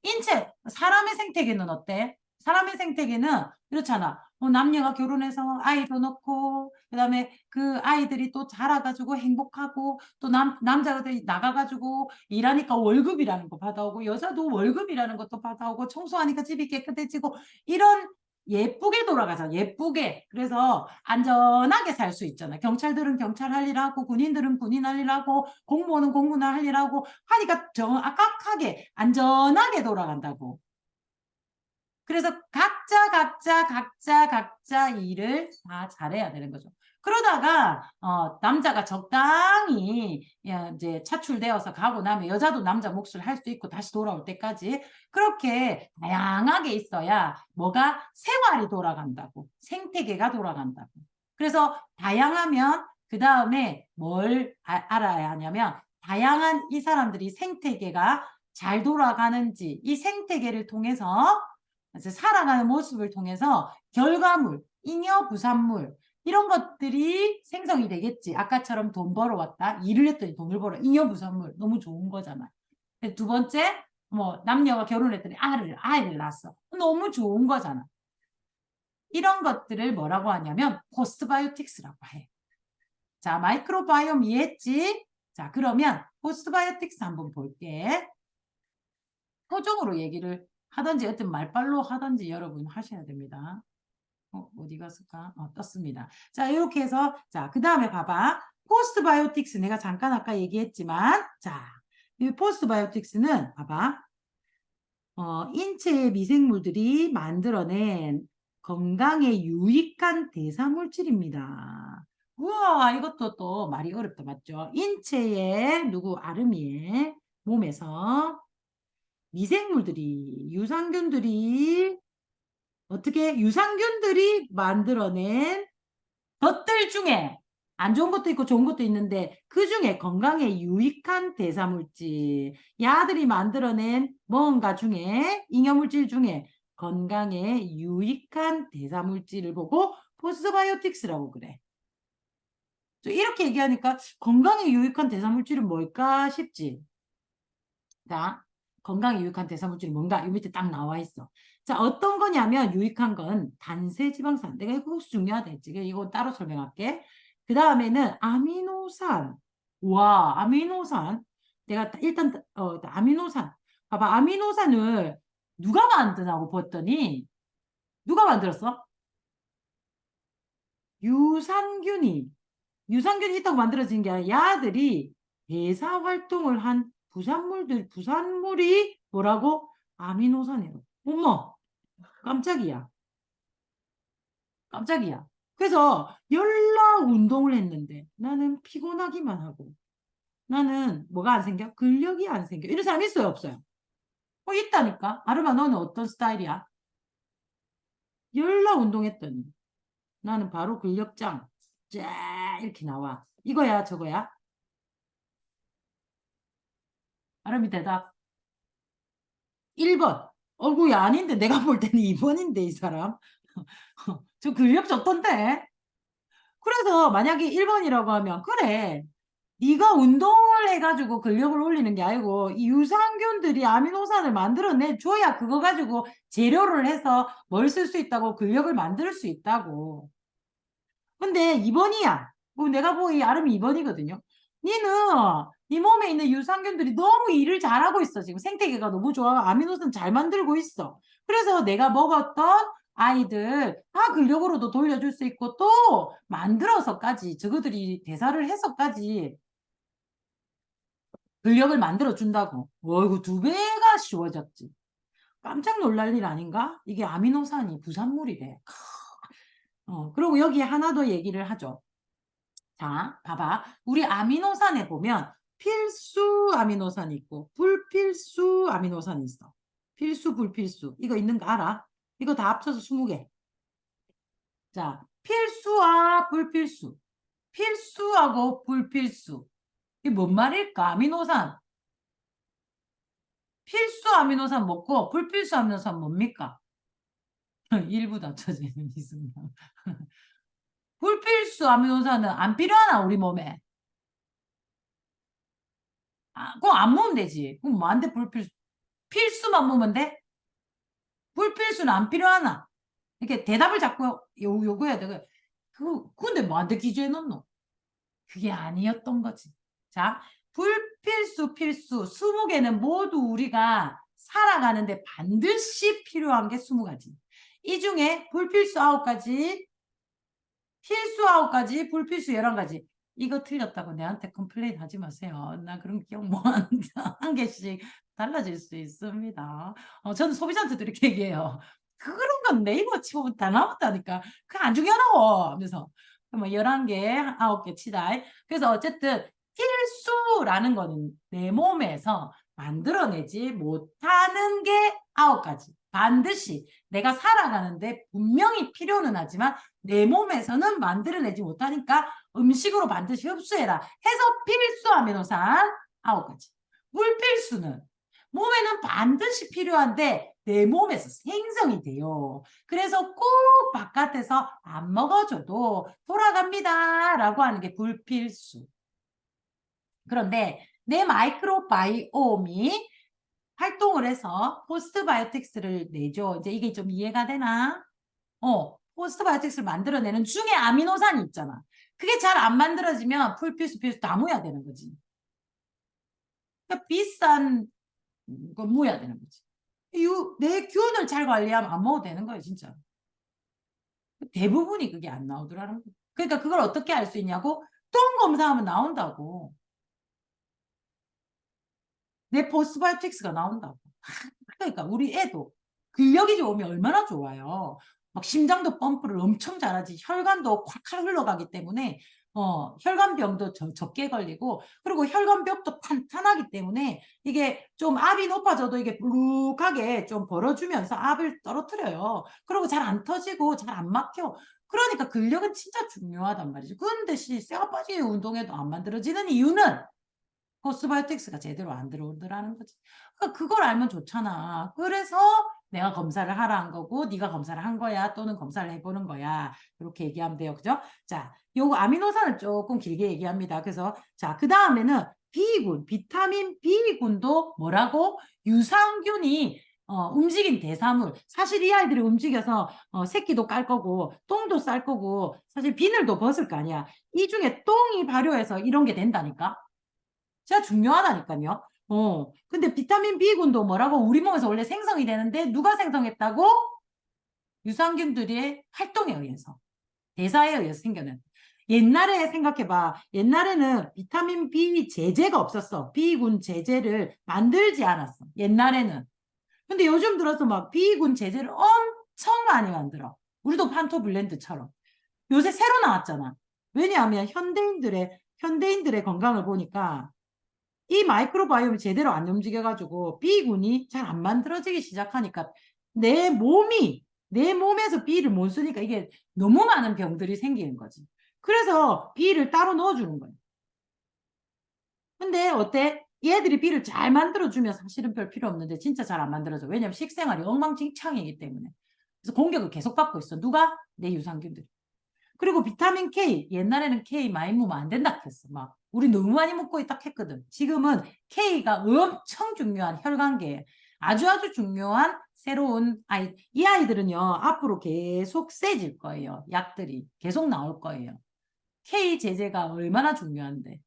사람의 생태계는 어때? 사람의 생태계는 이렇잖아. 남녀가 결혼해서 아이도 낳고 그다음에 그 아이들이 또 자라가지고 행복하고 또 남자들이 나가가지고 일하니까 월급이라는 거 받아오고 여자도 월급이라는 것도 받아오고 청소하니까 집이 깨끗해지고 이런 예쁘게 돌아가자. 예쁘게. 그래서 안전하게 살 수 있잖아. 경찰들은 경찰 할 일 하고 군인들은 군인 할 일 하고 공무원은 공무원 할 일 하고 하니까 정확하게 안전하게 돌아간다고. 그래서 각자 일을 다 잘해야 되는 거죠. 그러다가 남자가 적당히 이제 차출되어서 가고 나면 여자도 남자 몫을 할 수 있고 다시 돌아올 때까지 그렇게 다양하게 있어야 뭐가 생활이 돌아간다고. 생태계가 돌아간다고. 그래서 다양하면 그 다음에 뭘 알아야 하냐면 다양한 이 사람들이 생태계가 잘 돌아가는지 이 생태계를 통해서 살아가는 모습을 통해서 결과물, 잉여 부산물 이런 것들이 생성이 되겠지. 아까처럼 돈 벌어왔다. 일을 했더니 돈을 벌어. 잉여 부산물 너무 좋은 거잖아. 두 번째 뭐 남녀가 결혼했더니 아이를 낳았어. 너무 좋은 거잖아. 이런 것들을 뭐라고 하냐면 포스트바이오틱스라고 해. 자, 마이크로바이옴 이해했지? 자, 그러면 포스트바이오틱스 한번 볼게. 표정으로 얘기를 하든지 어떤 말빨로 하든지 여러분 하셔야 됩니다. 어디 갔을까? 떴습니다. 자, 이렇게 해서 자, 그 다음에 봐봐. 포스트바이오틱스 내가 잠깐 아까 얘기했지만 자, 이 포스트바이오틱스는 봐봐. 인체의 미생물들이 만들어낸 건강에 유익한 대사물질입니다. 우와, 이것도 또 말이 어렵다, 맞죠? 인체의 아름이의 몸에서 미생물들이, 유산균들이 만들어낸 것들 중에 안 좋은 것도 있고 좋은 것도 있는데 그 중에 건강에 유익한 대사물질, 야들이 만들어낸 뭔가 중에 잉여물질 중에 건강에 유익한 대사물질을 보고 포스바이오틱스라고 그래. 이렇게 얘기하니까 건강에 유익한 대사물질은 뭘까 싶지. 자, 건강에 유익한 대사물질이 뭔가 이 밑에 딱 나와 있어. 자, 어떤 거냐면 유익한 건 단세지방산. 내가 이거 혹시 중요하다 했지. 이거 따로 설명할게. 그 다음에는 아미노산. 와, 아미노산. 내가 일단 아미노산. 봐봐, 아미노산을 누가 만드냐고 봤더니 누가 만들었어? 유산균이 있다고 만들어진 게 아니라 야들이 대사 활동을 한 부산물이 뭐라고? 아미노산이에요. 어머, 깜짝이야. 깜짝이야. 그래서 열나 운동을 했는데 나는 피곤하기만 하고 나는 뭐가 안 생겨? 근력이 안 생겨. 이런 사람 있어요, 없어요? 있다니까. 아르마, 너는 어떤 스타일이야? 열나 운동했더니 나는 바로 근력장 쫙 이렇게 나와. 이거야, 저거야? 아름이 대답. 1번. 어구야, 아닌데. 내가 볼 때는 2번인데, 이 사람. 저 근력 좋던데. 그래서 만약에 1번이라고 하면, 그래. 네가 운동을 해가지고 근력을 올리는 게 아니고, 이 유산균들이 아미노산을 만들어내 줘야 그거 가지고 재료를 해서 뭘 쓸 수 있다고 근력을 만들 수 있다고. 근데 2번이야. 내가 보기 아름이 2번이거든요. 니는 네 몸에 있는 유산균들이 너무 일을 잘하고 있어. 지금 생태계가 너무 좋아. 아미노산 잘 만들고 있어. 그래서 내가 먹었던 아이들 다 근력으로도 돌려줄 수 있고 또 만들어서까지 저거들이 대사를 해서까지 근력을 만들어 준다고. 이거 2배가 쉬워졌지. 깜짝 놀랄 일 아닌가? 이게 아미노산이 부산물이래. 그리고 여기 하나 더 얘기를 하죠. 자, 봐봐. 우리 아미노산에 보면 필수 아미노산이 있고 불필수 아미노산이 있어. 필수, 불필수. 이거 있는 거 알아? 이거 다 합쳐서 20개. 자, 필수와 불필수. 필수하고 불필수. 이게 뭔 말일까? 아미노산. 필수 아미노산 먹고 불필수 아미노산 뭡니까? 일부 합쳐지는 있습니다. 불필수 아미노산은 안 필요하나, 우리 몸에? 그거 안 먹으면 되지. 그럼 뭐한테 불필수? 필수만 먹으면 돼? 불필수는 안 필요하나? 이렇게 대답을 자꾸 요구해야 돼. 근데 뭐한테 기재해 놓노? 그게 아니었던 거지. 자, 불필수, 필수, 20개는 모두 우리가 살아가는데 반드시 필요한 게 20가지. 이 중에 불필수 9가지, 필수 9가지, 불필수 11가지. 이거 틀렸다고 내한테 컴플레인 하지 마세요. 나 그런 기억 한 개씩 달라질 수 있습니다. 저는 소비자한테도 이렇게 얘기해요. 그런 건 네이버 치고는 다 나왔다니까. 그거 안 중요하다고 하면서. 뭐 11개, 9개 치다. 그래서 어쨌든 필수라는 거는 내 몸에서 만들어내지 못하는 게 9가지. 반드시 내가 살아가는데 분명히 필요는 하지만 내 몸에서는 만들어내지 못하니까 음식으로 반드시 흡수해라. 해서 필수 아미노산 9가지. 물필수는 몸에는 반드시 필요한데 내 몸에서 생성이 돼요. 그래서 꼭 바깥에서 안 먹어줘도 돌아갑니다. 라고 하는 게 불필수. 그런데 내 마이크로바이옴이 활동을 해서 포스트바이오틱스를 내죠. 이제 이게 좀 이해가 되나? 포스트바이오틱스를 만들어내는 중에 아미노산이 있잖아. 그게 잘 안 만들어지면 풀필수, 필수 다 모여야 되는 거지. 그러니까 비싼 거 모여야 되는 거지. 내 균을 잘 관리하면 안 먹어도 되는 거예요, 진짜. 대부분이 그게 안 나오더라는 거예요. 그러니까 그걸 어떻게 알 수 있냐고? 똥 검사하면 나온다고. 내 포스트바이오틱스가 나온다고. 그러니까 우리 애도 근력이 좋으면 얼마나 좋아요. 막 심장도 펌프를 엄청 잘하지. 혈관도 콱콱 흘러가기 때문에 혈관병도 적게 걸리고, 그리고 혈관벽도 탄탄하기 때문에 이게 좀 압이 높아져도 이게 불룩하게 좀 벌어주면서 압을 떨어뜨려요. 그리고 잘 안 터지고 잘 안 막혀. 그러니까 근력은 진짜 중요하단 말이죠. 근데 쇠가 빠지게 운동해도 안 만들어지는 이유는 포스바이오틱스가 제대로 안 들어오더라는 거지. 그러니까 그걸 알면 좋잖아. 그래서 내가 검사를 하라 한 거고, 네가 검사를 한 거야, 또는 검사를 해보는 거야. 이렇게 얘기하면 돼요. 그죠? 자, 요거 아미노산을 조금 길게 얘기합니다. 그래서 자, 그 다음에는 B군, 비타민 B군도 뭐라고? 유산균이 움직인 대사물. 사실 이 아이들이 움직여서 새끼도 깔 거고 똥도 쌀 거고 사실 비늘도 벗을 거 아니야. 이 중에 똥이 발효해서 이런 게 된다니까. 진짜 중요하다니까요. 근데 비타민 B군도 뭐라고? 우리 몸에서 원래 생성이 되는데 누가 생성했다고? 유산균들의 활동에 의해서, 대사에 의해서 생겨는. 옛날에 생각해봐. 옛날에는 비타민 B 제제가 없었어. B군 제제를 만들지 않았어. 옛날에는. 근데 요즘 들어서 막 B군 제제를 엄청 많이 만들어. 우리도 판토 블렌드처럼. 요새 새로 나왔잖아. 왜냐하면 현대인들의 건강을 보니까 이 마이크로바이옴이 제대로 안 움직여가지고 B군이 잘 안 만들어지기 시작하니까 내 몸에서 B를 못 쓰니까 이게 너무 많은 병들이 생기는 거지. 그래서 B를 따로 넣어주는 거예요. 근데 어때? 얘들이 B를 잘 만들어주면 사실은 별 필요 없는데 진짜 잘 안 만들어져. 왜냐면 식생활이 엉망진창이기 때문에. 그래서 공격을 계속 받고 있어. 누가? 내 유산균들이. 그리고 비타민 K, 옛날에는 K 많이 먹으면 안 된다 했어. 막 우리 너무 많이 먹고 있다 했거든. 지금은 K가 엄청 중요한 혈관계, 아주 중요한 새로운 아이. 이 아이들은요 앞으로 계속 세질 거예요. 약들이 계속 나올 거예요. K 제제가 얼마나 중요한데.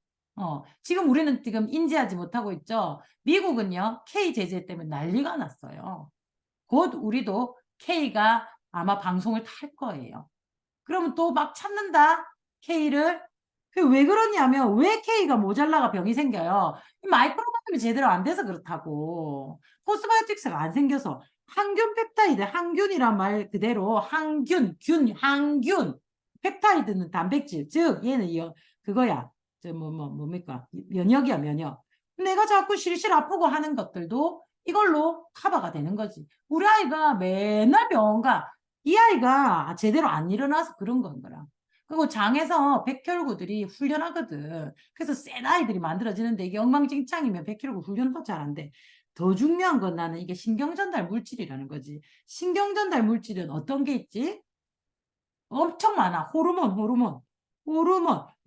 지금 우리는 지금 인지하지 못하고 있죠. 미국은요 K 제제 때문에 난리가 났어요. 곧 우리도 K가 아마 방송을 탈 거예요. 그러면 또 막 찾는다. K를. 왜 그러냐면 왜 K가 모자라가 병이 생겨요. 마이크로바이옴이 제대로 안 돼서 그렇다고. 포스바이오틱스가 안 생겨서. 항균 펩타이드, 항균이란 말 그대로 항균. 펩타이드는 단백질. 즉 얘는 그거야. 뭡니까? 면역이야, 면역. 내가 자꾸 실실 아프고 하는 것들도 이걸로 커버가 되는 거지. 우리 아이가 맨날 병원 가. 이 아이가 제대로 안 일어나서 그런 건 거라. 그리고 장에서 백혈구들이 훈련하거든. 그래서 센 아이들이 만들어지는데 이게 엉망진창이면 백혈구 훈련도 잘 안 돼. 더 중요한 건 나는 이게 신경전달 물질이라는 거지. 신경전달 물질은 어떤 게 있지? 엄청 많아. 호르몬.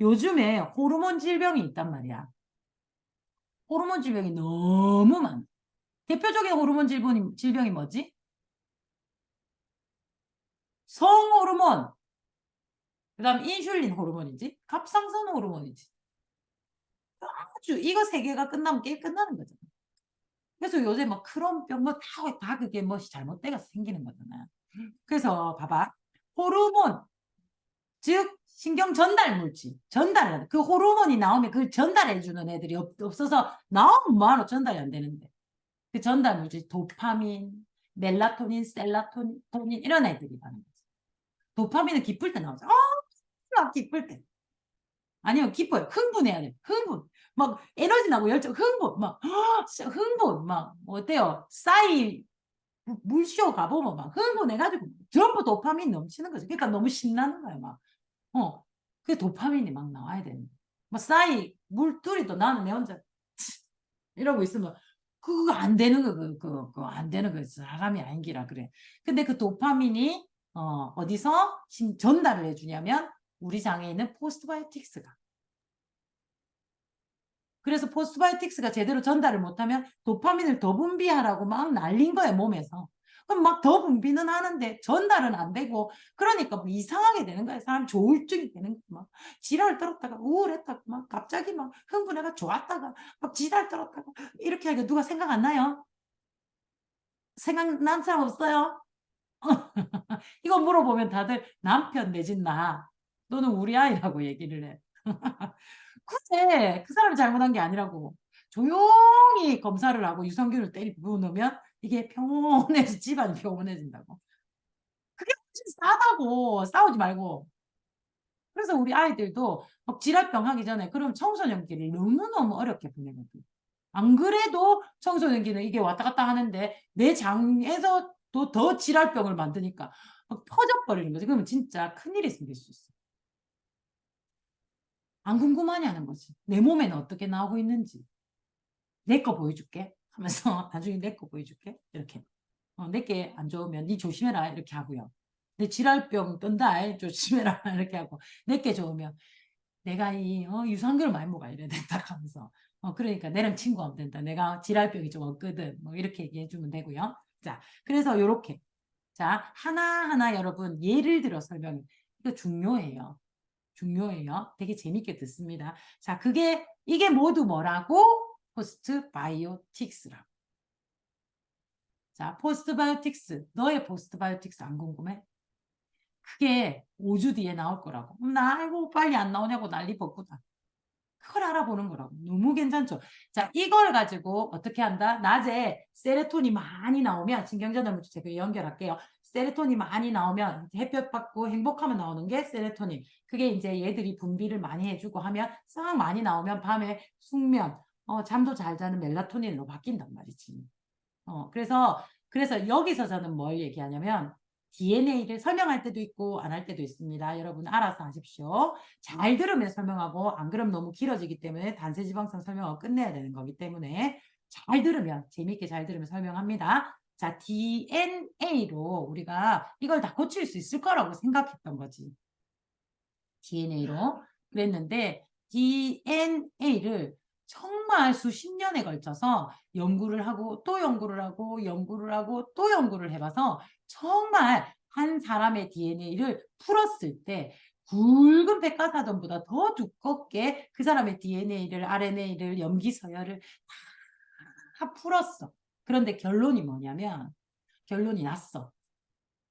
요즘에 호르몬 질병이 있단 말이야. 호르몬 질병이 너무 많아. 대표적인 호르몬 질병이 뭐지? 성호르몬. 그다음 인슐린 호르몬이지, 갑상선 호르몬이지. 아주 이거 세 개가 끝나면 게임 끝나는 거잖아. 그래서 요새 뭐 크론병 뭐다 그게 뭐이 잘못돼서 생기는 거잖아. 그래서 봐봐. 호르몬, 즉 신경 전달 물질, 전달. 그 호르몬이 나오면 그 전달해 주는 애들이 없어서 나오면 뭐하러 전달이 안 되는데. 그 전달 물질 도파민, 멜라토닌, 셀라토닌 이런 애들이 가는 거지. 도파민은 기쁠 때 나오죠. 기쁠 때. 아니면 기뻐요. 흥분해야 돼. 흥분. 막 에너지 나고 열정, 흥분. 막 진짜 흥분. 막 어때요? 물쇼 가보면 막 흥분해가지고 전부 도파민 넘치는 거지. 그러니까 너무 신나는 거야. 막 그 도파민이 막 나와야 되는. 막 물들이도 나는 내 혼자 이러고 있으면 그거 안 되는 그거 안 되는 거 사람이 아닌기라 그래. 근데 그 도파민이 어디서 전달을 해주냐면 우리 장에 있는 포스트바이오틱스가. 그래서 포스트바이오틱스가 제대로 전달을 못하면 도파민을 더 분비하라고 막 날린 거예요, 몸에서. 그럼 막 더 분비는 하는데 전달은 안 되고, 그러니까 뭐 이상하게 되는 거예요. 사람 조울증이 되는 거예요. 막 지랄 떨었다가 우울했다가 막 갑자기 막 흥분해가 좋았다가 막 지랄 떨었다가 이렇게 하니까 누가 생각 안 나요? 생각난 사람 없어요? 이거 물어보면 다들 남편 내진 나. 너는 우리 아이라고 얘기를 해. 그래, 그 사람이 잘못한 게 아니라고. 조용히 검사를 하고 유산균을 때리 부어놓으면 이게 평온해져, 집안이 평온해진다고. 그게 훨씬 싸다고. 싸우지 말고. 그래서 우리 아이들도 막 지랄병 하기 전에 그럼 청소년기를 너무너무 어렵게 보내거든. 안 그래도 청소년기는 이게 왔다 갔다 하는데 내 장에서 또 더 지랄병을 만드니까 막 퍼져버리는 거지. 그러면 진짜 큰일이 생길 수 있어. 안 궁금하냐 하는 거지. 내 몸에는 어떻게 나오고 있는지. 내 거 보여줄게 하면서 나중에 내 거 보여줄게. 이렇게. 내게 안 좋으면 니 조심해라 이렇게 하고요. 내 지랄병 떤다 조심해라 이렇게 하고 내게 좋으면 내가 이 유산균을 많이 먹어야 이래야 된다 하면서 그러니까 내랑 친구하면 된다. 내가 지랄병이 좀 없거든. 뭐 이렇게 얘기해 주면 되고요. 자, 그래서 요렇게 자 하나하나 여러분 예를 들어 설명. 이거 중요해요. 중요해요. 되게 재밌게 듣습니다. 자, 이게 모두 뭐라고? 포스트바이오틱스라고. 자, 포스트바이오틱스. 너의 포스트바이오틱스 안 궁금해? 그게 5주 뒤에 나올 거라고. 나 아이고 빨리 안 나오냐고 난리 벗구다. 그걸 알아보는 거라고. 너무 괜찮죠? 자, 이걸 가지고 어떻게 한다? 낮에 세로토닌이 많이 나오면 신경전달 제가 연결할게요. 세로토닌이 많이 나오면 햇볕 받고 행복하면 나오는 게 세로토닌. 그게 이제 얘들이 분비를 많이 해주고 하면 싹 많이 나오면 밤에 숙면, 잠도 잘 자는 멜라토닌으로 바뀐단 말이지. 그래서 여기서 저는 뭘 얘기하냐면 DNA를 설명할 때도 있고 안 할 때도 있습니다. 여러분 알아서 하십시오. 잘 들으면 설명하고 안 그러면 너무 길어지기 때문에 단세지방산 설명하고 끝내야 되는 거기 때문에 잘 들으면 재미있게 잘 들으면 설명합니다. 자, DNA로 우리가 이걸 다 고칠 수 있을 거라고 생각했던 거지. DNA로 그랬는데 DNA를 정말 수십 년에 걸쳐서 연구를 하고 또 연구를 하고 연구를 하고 또 연구를 해봐서 정말 한 사람의 DNA를 풀었을 때 굵은 백과사전보다 더 두껍게 그 사람의 DNA를 RNA를 염기서열을 다 풀었어. 그런데 결론이 뭐냐면 결론이 났어.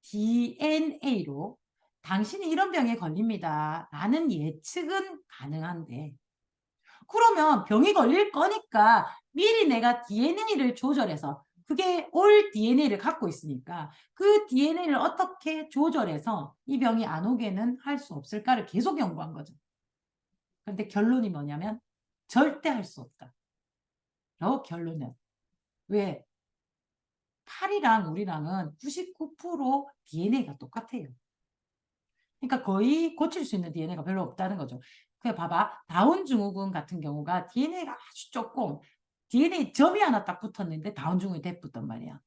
DNA로 당신이 이런 병에 걸립니다. 라는 예측은 가능한데 그러면 병이 걸릴 거니까 미리 내가 DNA를 조절해서 그게 올 DNA를 갖고 있으니까 그 DNA를 어떻게 조절해서 이 병이 안 오게는 할 수 없을까를 계속 연구한 거죠. 그런데 결론이 뭐냐면 절대 할 수 없다. 요 결론은. 왜? 팔이랑 우리랑은 99% DNA가 똑같아요. 그러니까 거의 고칠 수 있는 DNA가 별로 없다는 거죠. 그 봐봐. 다운 증후군 같은 경우가 DNA가 아주 조금 DNA 점이 하나 딱 붙었는데 다운 증후군이 됐단 말이야.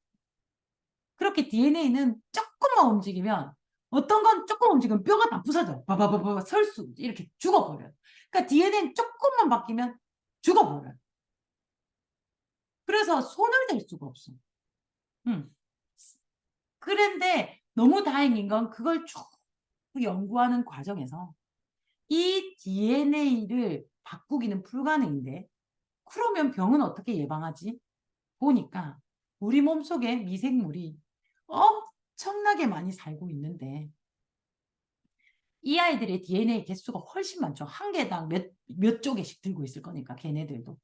그렇게 DNA는 조금만 움직이면 어떤 건 조금 움직이면 뼈가 다 부서져. 바바바바 설수 이렇게 죽어버려. 그러니까 DNA는 조금만 바뀌면 죽어버려. 그래서 손을 댈 수가 없어. 그런데 너무 다행인 건 그걸 쭉 연구하는 과정에서 이 DNA를 바꾸기는 불가능인데 그러면 병은 어떻게 예방하지? 보니까 우리 몸속에 미생물이 엄청나게 많이 살고 있는데 이 아이들의 DNA 개수가 훨씬 많죠. 한 개당 몇 조개씩 들고 있을 거니까 걔네들도.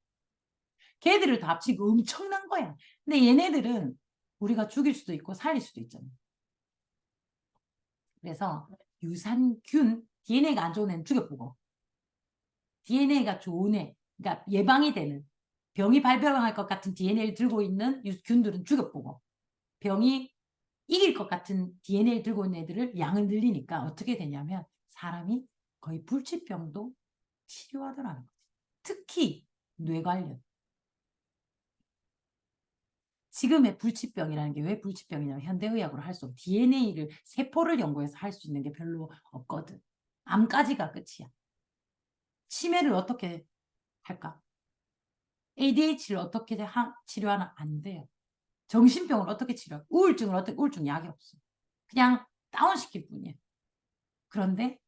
걔들을 다 합치고 엄청난 거야. 근데 얘네들은 우리가 죽일 수도 있고 살릴 수도 있잖아. 그래서 유산균, DNA가 안 좋은 애는 죽여보고 DNA가 좋은 애, 그러니까 예방이 되는 병이 발병할 것 같은 DNA를 들고 있는 균들은 죽여보고 병이 이길 것 같은 DNA를 들고 있는 애들을 양을 늘리니까 어떻게 되냐면 사람이 거의 불치병도 치료하더라는 거지. 특히 뇌 관련. 지금의 불치병이라는 게 왜 불치병이냐면 현대의학으로 할 수 없고 DNA를 세포를 연구해서 할 수 있는 게 별로 없거든. 암까지가 끝이야. 치매를 어떻게 할까? ADHD를 어떻게 치료하나? 안 돼요. 정신병을 어떻게 치료? 우울증을 어떻게? 우울증 약이 없어. 그냥 다운시킬 뿐이야. 그런데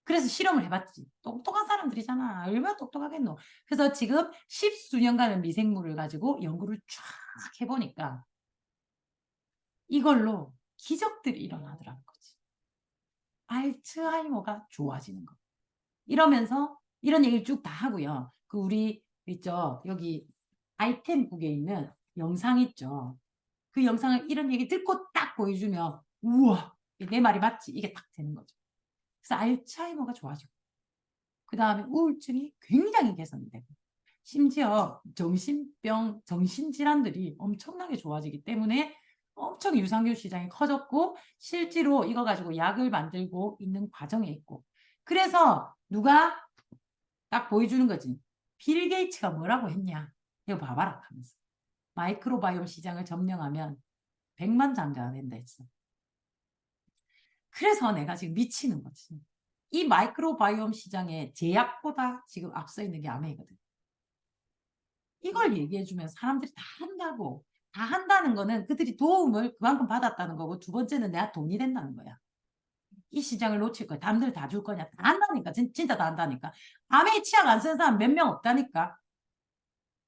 그래서 실험을 해봤지. 똑똑한 사람들이잖아. 얼마나 똑똑하겠노. 그래서 지금 십수년간의 미생물을 가지고 연구를 쫙 해보니까 이걸로 기적들이 일어나더라는 거지. 알츠하이머가 좋아지는 거. 이러면서 이런 얘기를 쭉 다 하고요. 그 우리 있죠. 여기 아이템북에 있는 영상 있죠. 그 영상을 이런 얘기 듣고 딱 보여주면 우와 내 말이 맞지? 이게 딱 되는 거죠. 그래서 알츠하이머가 좋아지고 그 다음에 우울증이 굉장히 개선이 되고 심지어 정신병, 정신질환들이 엄청나게 좋아지기 때문에 엄청 유산균 시장이 커졌고 실제로 이거 가지고 약을 만들고 있는 과정에 있고 그래서 누가 딱 보여주는 거지. 빌 게이츠가 뭐라고 했냐. 이거 봐봐라 하면서. 마이크로바이옴 시장을 점령하면 100만 장자가 된다 했어. 그래서 내가 지금 미치는 거지. 이 마이크로바이옴 시장의 제약보다 지금 앞서 있는 게 암이거든. 이걸 얘기해주면 사람들이 다 한다고. 다 한다는 거는 그들이 도움을 그만큼 받았다는 거고 두 번째는 내가 돈이 된다는 거야. 이 시장을 놓칠 거야. 남들 다 줄 거냐. 다 한다니까. 진짜 다 한다니까. 암에 치약 안 쓰는 사람 몇 명 없다니까.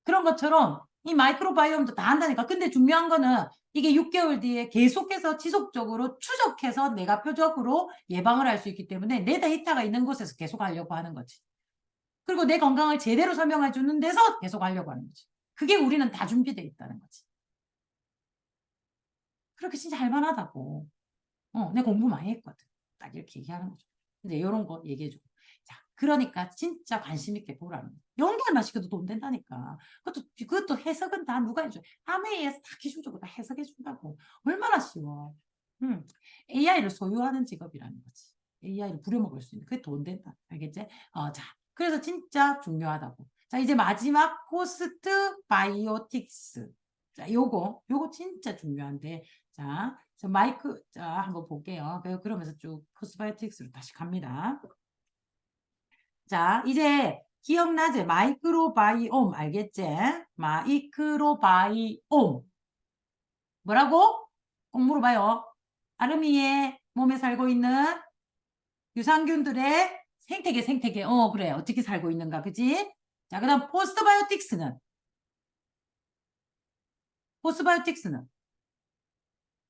그런 것처럼 이 마이크로바이옴도 다 한다니까. 근데 중요한 거는 이게 6개월 뒤에 계속해서 지속적으로 추적해서 내가 표적으로 예방을 할 수 있기 때문에 내 데이터가 있는 곳에서 계속 하려고 하는 거지. 그리고 내 건강을 제대로 설명해 주는 데서 계속 하려고 하는 거지. 그게 우리는 다 준비되어 있다는 거지. 그렇게 진짜 할만하다고. 내 공부 많이 했거든. 딱 이렇게 얘기하는 거죠. 근데 이런 거 얘기해주고. 자, 그러니까 진짜 관심 있게 보라는 거예요. 연기만 시켜도 돈 된다니까. 그것도 해석은 다 누가 해줘. 아메이에서 다 기술적으로 다 해석해 준다고. 얼마나 쉬워. AI를 소유하는 직업이라는 거지. AI를 부려먹을 수 있는. 그게 돈 된다. 알겠지? 자, 그래서 진짜 중요하다고. 자, 이제 마지막 포스트 바이오틱스. 자, 요거 진짜 중요한데. 자, 자, 한번 볼게요. 그러면서 쭉 포스바이오틱스로 다시 갑니다. 자, 이제 기억나지? 마이크로바이옴 알겠지? 마이크로바이옴 뭐라고? 꼭 물어봐요. 아름이의 몸에 살고 있는 유산균들의 생태계. 그래. 어떻게 살고 있는가, 그지? 자, 그 다음 포스바이오틱스는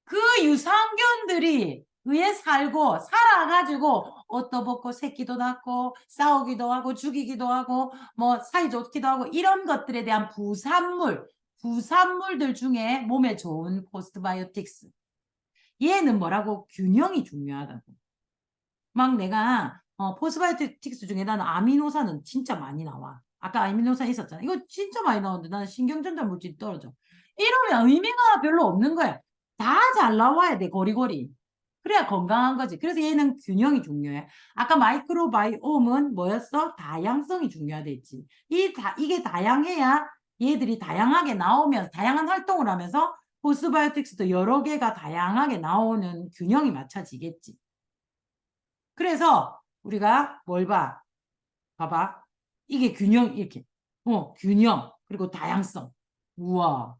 그 유산균들이 위에 살아가지고 옷도 벗고 새끼도 낳고 싸우기도 하고 죽이기도 하고 뭐 사이좋기도 하고 이런 것들에 대한 부산물들 중에 몸에 좋은 포스트바이오틱스. 얘는 뭐라고? 균형이 중요하다고. 막 내가 포스바이오틱스 중에 나는 아미노산은 진짜 많이 나와. 아까 아미노산 있었잖아. 이거 진짜 많이 나오는데 나는 신경전달 물질이 떨어져. 이러면 의미가 별로 없는 거야. 다 잘 나와야 돼, 고리고리. 그래야 건강한 거지. 그래서 얘는 균형이 중요해. 아까 마이크로바이옴은 뭐였어? 다양성이 중요하다 했지. 이게 다양해야 얘들이 다양하게 나오면서 다양한 활동을 하면서 포스바이오틱스도 여러 개가 다양하게 나오는 균형이 맞춰지겠지. 그래서 우리가 뭘 봐? 봐봐. 이게 균형, 이렇게. 균형. 그리고 다양성. 우와.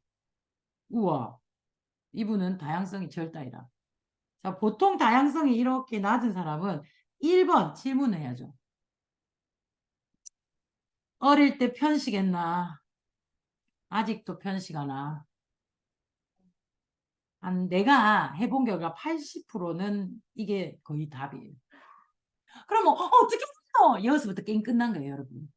이분은 다양성이 절다이다. 자, 보통 다양성이 이렇게 낮은 사람은 1번 질문해야죠. 어릴 때 편식했나? 아직도 편식하나? 내가 해본 결과 80%는 이게 거의 답이에요. 그럼 어떻게 했어? 여기서부터 게임 끝난 거예요, 여러분.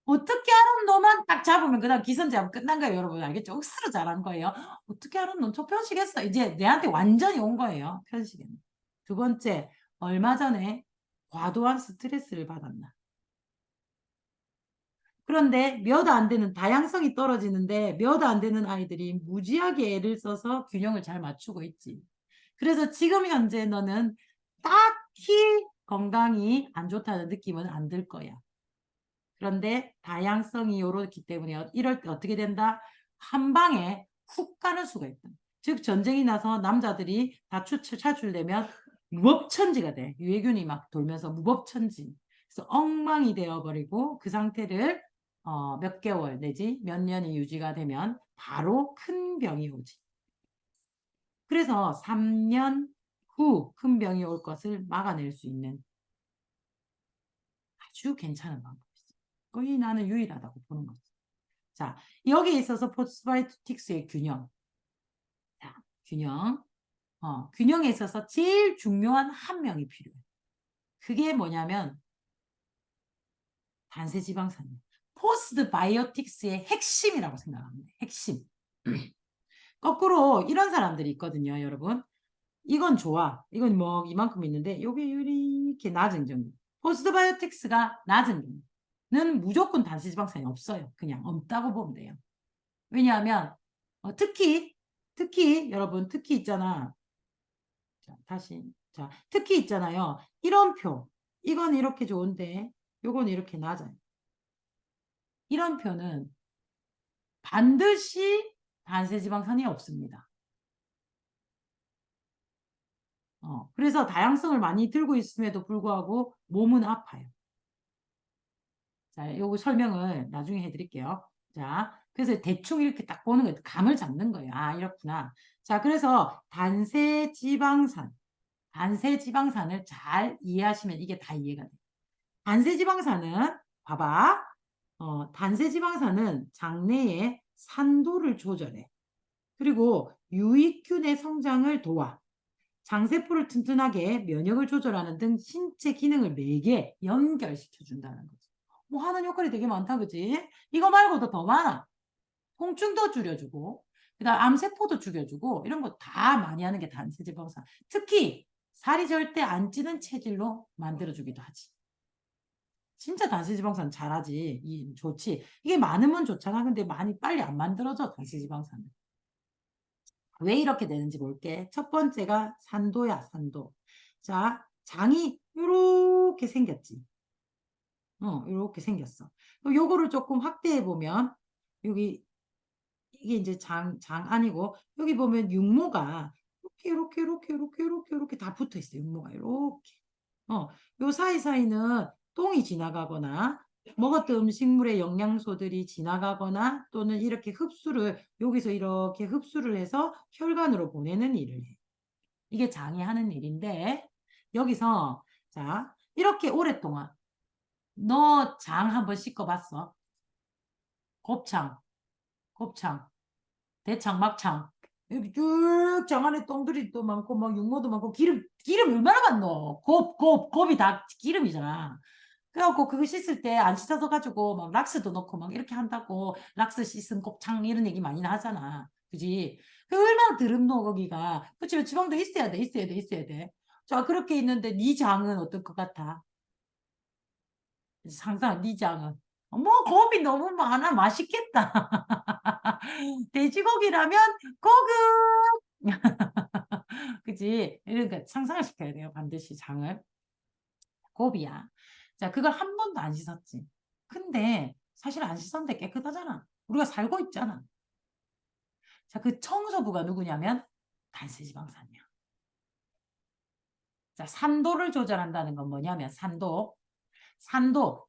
어떻게 하는 놈만 딱 잡으면 그다음 기선 제압 끝난 거예요, 여러분. 알겠죠? 억수로 잘한 거예요. 어떻게 하는 놈? 저 편식했어. 이제 내한테 완전히 온 거예요. 편식은. 두 번째, 얼마 전에 과도한 스트레스를 받았나? 그런데 몇 안 되는 다양성이 떨어지는데 몇 안 되는 아이들이 무지하게 애를 써서 균형을 잘 맞추고 있지. 그래서 지금 현재 너는 딱히 건강이 안 좋다는 느낌은 안 들 거야. 그런데 다양성이 이렇기 때문에 이럴 때 어떻게 된다? 한 방에 훅 가는 수가 있다. 즉 전쟁이 나서 남자들이 다 차출되면 무법천지가 돼. 유해균이 막 돌면서 무법천지. 그래서 엉망이 되어버리고 그 상태를 몇 개월 내지 몇 년이 유지가 되면 바로 큰 병이 오지. 그래서 3년 후 큰 병이 올 것을 막아낼 수 있는 아주 괜찮은 방법이 있어. 거의 나는 유일하다고 보는 거지. 자, 여기에 있어서 포스바이오틱스의 균형. 자, 균형. 균형에 있어서 제일 중요한 한 명이 필요해. 그게 뭐냐면 단세지방산이야. 포스트바이오틱스의 핵심이라고 생각합니다. 핵심. 거꾸로 이런 사람들이 있거든요, 여러분. 이건 좋아. 이건 뭐 이만큼 있는데 요게 이렇게 낮은 정도. 포스트바이오틱스가 낮은 정도는 무조건 단체지방산이 없어요. 그냥 없다고 보면 돼요. 왜냐하면 특히 여러분 특히 있잖아. 자, 다시 특히 있잖아요. 이런 표. 이건 이렇게 좋은데 요건 이렇게 낮아요. 이런 표는 반드시 단체지방산이 없습니다. 그래서 다양성을 많이 들고 있음에도 불구하고 몸은 아파요. 자, 요거 설명을 나중에 해드릴게요. 자, 그래서 대충 이렇게 딱 보는 거예요. 감을 잡는 거예요. 아, 이렇구나. 자, 그래서 단세지방산을 잘 이해하시면 이게 다 이해가 돼요. 단세지방산은, 봐봐. 단세지방산은 장내의 산도를 조절해. 그리고 유익균의 성장을 도와. 장세포를 튼튼하게 면역을 조절하는 등 신체 기능을 매개 연결시켜 준다는 거지. 뭐 하는 역할이 되게 많다, 그지? 이거 말고도 더 많아. 통증도 줄여주고, 그다음 암세포도 죽여주고 이런 거 다 많이 하는 게 단세지방산. 특히 살이 절대 안 찌는 체질로 만들어주기도 하지. 진짜 단세지방산 잘하지. 좋지. 이게 많으면 좋잖아. 근데 많이 빨리 안 만들어져, 단세지방산은. 왜 이렇게 되는지 볼게. 첫 번째가 산도야, 산도. 자, 장이 이렇게 생겼지. 이렇게 생겼어. 요거를 조금 확대해 보면, 여기, 이게 이제 장 아니고, 여기 보면 육모가 이렇게 다 붙어 있어요. 육모가 이렇게. 요 사이사이는 똥이 지나가거나, 먹었던 음식물의 영양소들이 지나가거나 또는 이렇게 여기서 이렇게 흡수를 해서 혈관으로 보내는 일을 해. 이게 장이 하는 일인데, 여기서, 자, 이렇게 오랫동안, 너 장 한번 씻어봤어? 곱창, 대창, 막창. 여기 쭉 장 안에 똥들이 또 많고, 막 육모도 많고, 기름 얼마나 많노? 곱이 다 기름이잖아. 그래갖고 그거 씻을 때 안 씻어서 가지고 막 락스도 넣고 막 이렇게 한다고 락스 씻은 곱창 이런 얘기 많이 하잖아. 그지? 그 얼마나 드럽노 거기가. 그치? 지방도 있어야 돼, 있어야 돼, 있어야 돼. 자, 그렇게 있는데 네 장은 어떨 것 같아? 상상, 네 장은. 뭐 곱이 너무 많아. 맛있겠다. 돼지고기라면 고급. 그지? 그러니까 상상을 시켜야 돼요. 반드시 장을. 곱이야. 자, 그걸 한 번도 안 씻었지. 근데 사실 안 씻었는데 깨끗하잖아. 우리가 살고 있잖아. 자, 그 청소부가 누구냐면 단세지방산이야. 자, 산도를 조절한다는 건 뭐냐면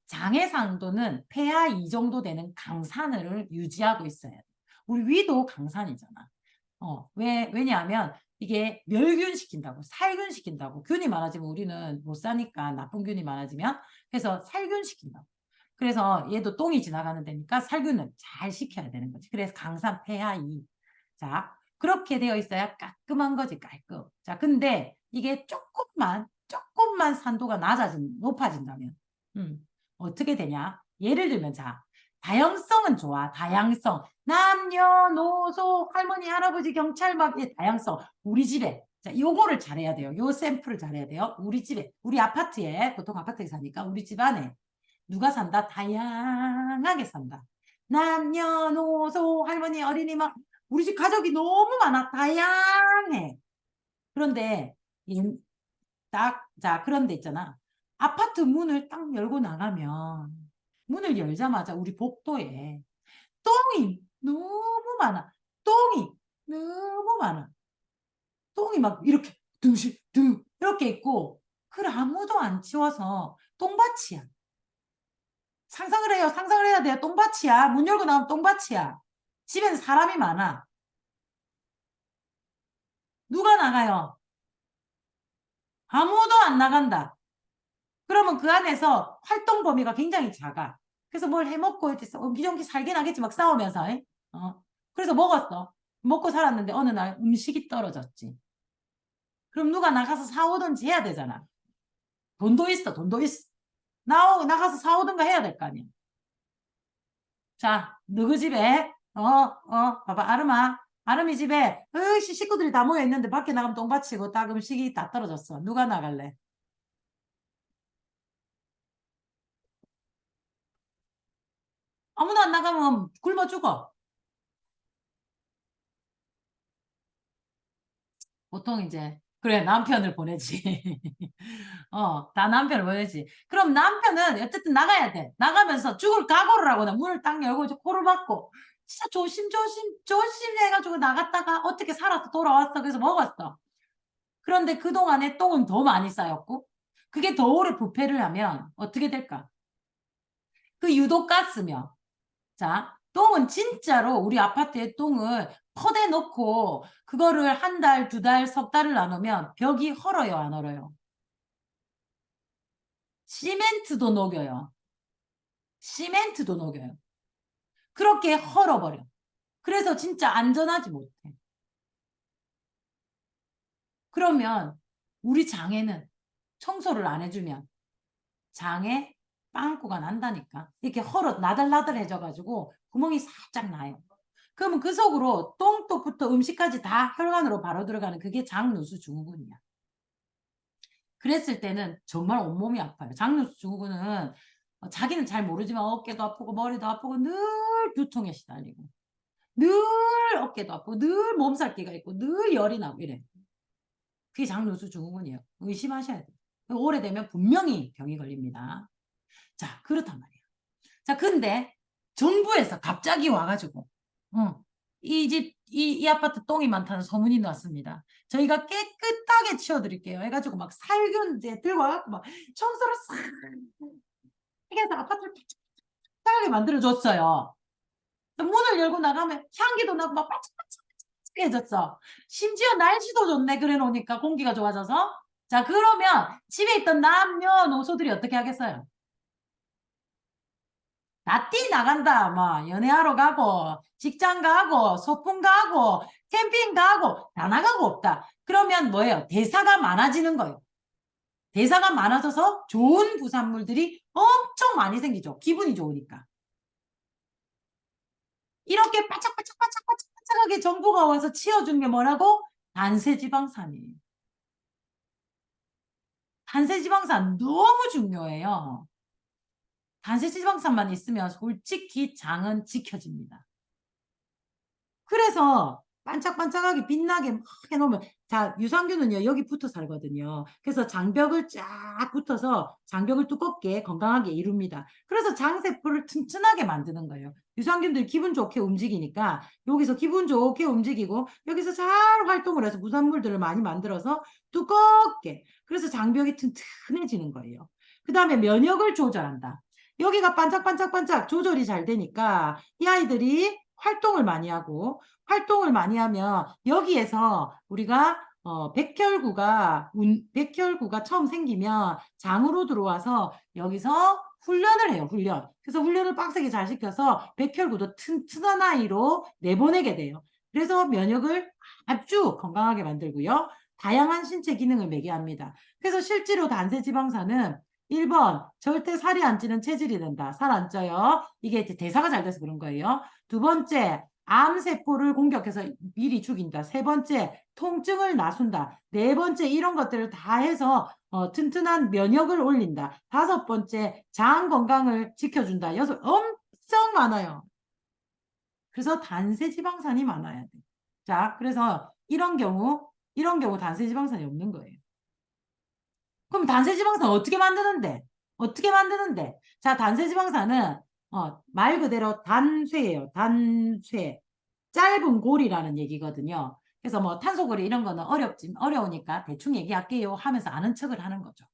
장의 산도는 폐하 2 정도 되는 강산을 유지하고 있어야 돼. 우리 위도 강산이잖아. 왜냐하면 이게 멸균시킨다고, 살균시킨다고. 균이 많아지면 우리는 못 사니까 나쁜 균이 많아지면. 그래서 살균시킨다고. 그래서 얘도 똥이 지나가는 데니까 살균을 잘 시켜야 되는 거지. 그래서 강산 폐하 2. 자, 그렇게 되어 있어야 깔끔한 거지, 깔끔. 자, 근데 이게 조금만 산도가 높아진다면, 어떻게 되냐? 예를 들면, 자, 다양성은 좋아. 다양성. 남녀노소, 할머니, 할아버지, 경찰, 막의 다양성. 우리 집에. 자, 요거를 잘해야 돼요. 요 샘플을 잘해야 돼요. 우리 집에, 우리 아파트에, 보통 아파트에 사니까 우리 집 안에 누가 산다? 다양하게 산다. 남녀노소, 할머니, 어린이, 막, 우리 집 가족이 너무 많아. 다양해. 그런데, 그런데 있잖아. 아파트 문을 딱 열고 나가면, 문을 열자마자 우리 복도에 똥이 너무 많아. 똥이 너무 많아. 똥이 막 이렇게 둥실둥 이렇게 있고, 그걸 아무도 안 치워서 똥밭이야. 상상을 해요. 상상을 해야 돼요. 똥밭이야. 문 열고 나오면 똥밭이야. 집에는 사람이 많아. 누가 나가요? 아무도 안 나간다. 그러면 그 안에서 활동 범위가 굉장히 작아. 그래서 뭘 해먹고 옹기종기 살긴 하겠지. 막 싸우면서. 그래서 먹었어. 먹고 살았는데 어느 날 음식이 떨어졌지. 그럼 누가 나가서 사오든지 해야 되잖아. 돈도 있어. 나가서 사오든가 해야 될 거 아니야. 자, 누구 집에? 봐봐, 아름이 집에, 으씨, 식구들이 다 모여 있는데 밖에 나가면 똥 받치고 딱 음식이 다 떨어졌어. 누가 나갈래? 아무나 안 나가면 굶어 죽어. 보통 이제, 그래, 남편을 보내지. 다 남편을 보내지. 그럼 남편은 어쨌든 나가야 돼. 나가면서 죽을 각오를 하고 나 문을 딱 열고 이제 코를 막고 진짜 조심 해가지고 나갔다가 어떻게 살아서 돌아왔어. 그래서 먹었어. 그런데 그동안에 똥은 더 많이 쌓였고 그게 더 오래 부패를 하면 어떻게 될까? 그 유독가스며 자, 똥은 진짜로 우리 아파트에 똥을 퍼대 놓고 그거를 한 달, 두 달, 석 달을 나누면 벽이 헐어요, 안 헐어요? 시멘트도 녹여요. 시멘트도 녹여요. 그렇게 헐어버려. 그래서 진짜 안전하지 못해. 그러면 우리 장에는 청소를 안 해주면 장에 빵꾸가 난다니까. 이렇게 헐어 나들나들해져가지고 구멍이 살짝 나요. 그러면 그 속으로 똥떡부터 음식까지 다 혈관으로 바로 들어가는 그게 장누수 증후군이야. 그랬을 때는 정말 온몸이 아파요. 장누수 증후군은 자기는 잘 모르지만 어깨도 아프고 머리도 아프고 늘 두통에 시달리고 늘 어깨도 아프고 늘 몸살기가 있고 늘 열이 나고 이래. 그게 장누수 증후군이에요. 의심하셔야 돼요. 오래되면 분명히 병이 걸립니다. 자, 그렇단 말이에요. 자, 근데 정부에서 갑자기 와가지고 이 집, 이 아파트 똥이 많다는 소문이 났습니다. 저희가 깨끗하게 치워드릴게요. 해가지고 막 살균제 들고 와갖고 막 청소를 싹 해서 아파트를 깨끗하게 만들어줬어요. 문을 열고 나가면 향기도 나고 막 반짝반짝해졌어. 심지어 날씨도 좋네. 그래 놓으니까 공기가 좋아져서. 자, 그러면 집에 있던 남녀노소들이 어떻게 하겠어요? 나 뛰 나간다. 뭐 연애하러 가고 직장 가고 소풍 가고 캠핑 가고 다 나가고 없다. 그러면 뭐예요? 대사가 많아지는 거예요. 대사가 많아져서 좋은 부산물들이 엄청 많이 생기죠. 기분이 좋으니까. 이렇게 바짝바짝바짝바짝하게 정부가 와서 치워준 게 뭐라고? 단세지방산이에요. 단세지방산 너무 중요해요. 단세지방산만 있으면 솔직히 장은 지켜집니다. 그래서 반짝반짝하게 빛나게 막 해놓으면 자 유산균은요 여기 붙어 살거든요. 그래서 장벽을 쫙 붙어서 장벽을 두껍게 건강하게 이룹니다. 그래서 장세포를 튼튼하게 만드는 거예요. 유산균들이 기분 좋게 움직이니까 여기서 기분 좋게 움직이고 여기서 잘 활동을 해서 부산물들을 많이 만들어서 두껍게 그래서 장벽이 튼튼해지는 거예요. 그 다음에 면역을 조절한다. 여기가 반짝반짝반짝 조절이 잘 되니까 이 아이들이 활동을 많이 하고 활동을 많이 하면 여기에서 우리가 백혈구가 처음 생기면 장으로 들어와서 여기서 훈련을 해요. 훈련. 그래서 훈련을 빡세게 잘 시켜서 백혈구도 튼튼한 아이로 내보내게 돼요. 그래서 면역을 아주 건강하게 만들고요. 다양한 신체 기능을 매개합니다. 그래서 실제로 단세지방산은 1번 절대 살이 안 찌는 체질이 된다. 살 안 쪄요. 이게 대사가 잘 돼서 그런 거예요. 두 번째 암세포를 공격해서 미리 죽인다. 세 번째 통증을 나순다. 네 번째 이런 것들을 다 해서 튼튼한 면역을 올린다. 다섯 번째 장 건강을 지켜준다. 여섯 엄청 많아요. 그래서 단세지방산이 많아야 돼. 자, 그래서 이런 경우 단세지방산이 없는 거예요. 그럼 단세지방산 어떻게 만드는데? 어떻게 만드는데? 자, 단세지방산은 말 그대로 단쇠예요. 단쇠. 짧은 고리라는 얘기거든요. 그래서 뭐 탄소고리 이런 거는 어려우니까 대충 얘기할게요 하면서 아는 척을 하는 거죠.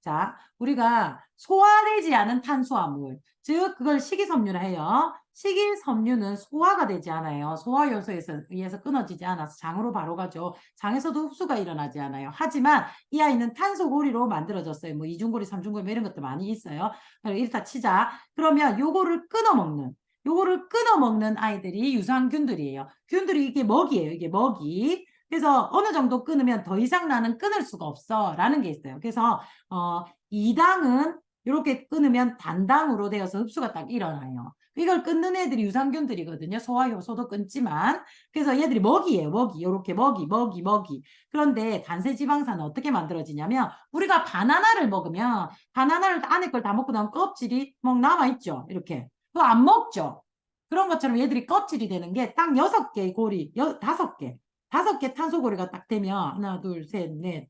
자, 우리가 소화되지 않은 탄수화물, 즉 그걸 식이섬유라 해요. 식이섬유는 소화가 되지 않아요. 소화 요소에서 의해서 끊어지지 않아서 장으로 바로 가죠. 장에서도 흡수가 일어나지 않아요. 하지만 이 아이는 탄소고리로 만들어졌어요. 뭐 이중고리, 삼중고리 뭐 이런 것도 많이 있어요. 이렇다 치자. 그러면 요거를 끊어 먹는 아이들이 유산균들이에요. 균들이 이게 먹이에요. 이게 먹이. 그래서 어느 정도 끊으면 더 이상 나는 끊을 수가 없어 라는 게 있어요. 그래서 이당은 이렇게 끊으면 단당으로 되어서 흡수가 딱 일어나요. 이걸 끊는 애들이 유산균들이거든요. 소화효소도 끊지만. 그래서 얘들이 먹이에요. 먹이. 이렇게 먹이. 그런데 단세지방산은 어떻게 만들어지냐면 우리가 바나나를 먹으면 바나나를 안에 걸 다 먹고 나면 껍질이 막 남아있죠. 이렇게. 그거 안 먹죠. 그런 것처럼 얘들이 껍질이 되는 게 딱 6개의 고리, 5개. 5개 탄소고리가 딱 되면 하나, 둘, 셋, 넷,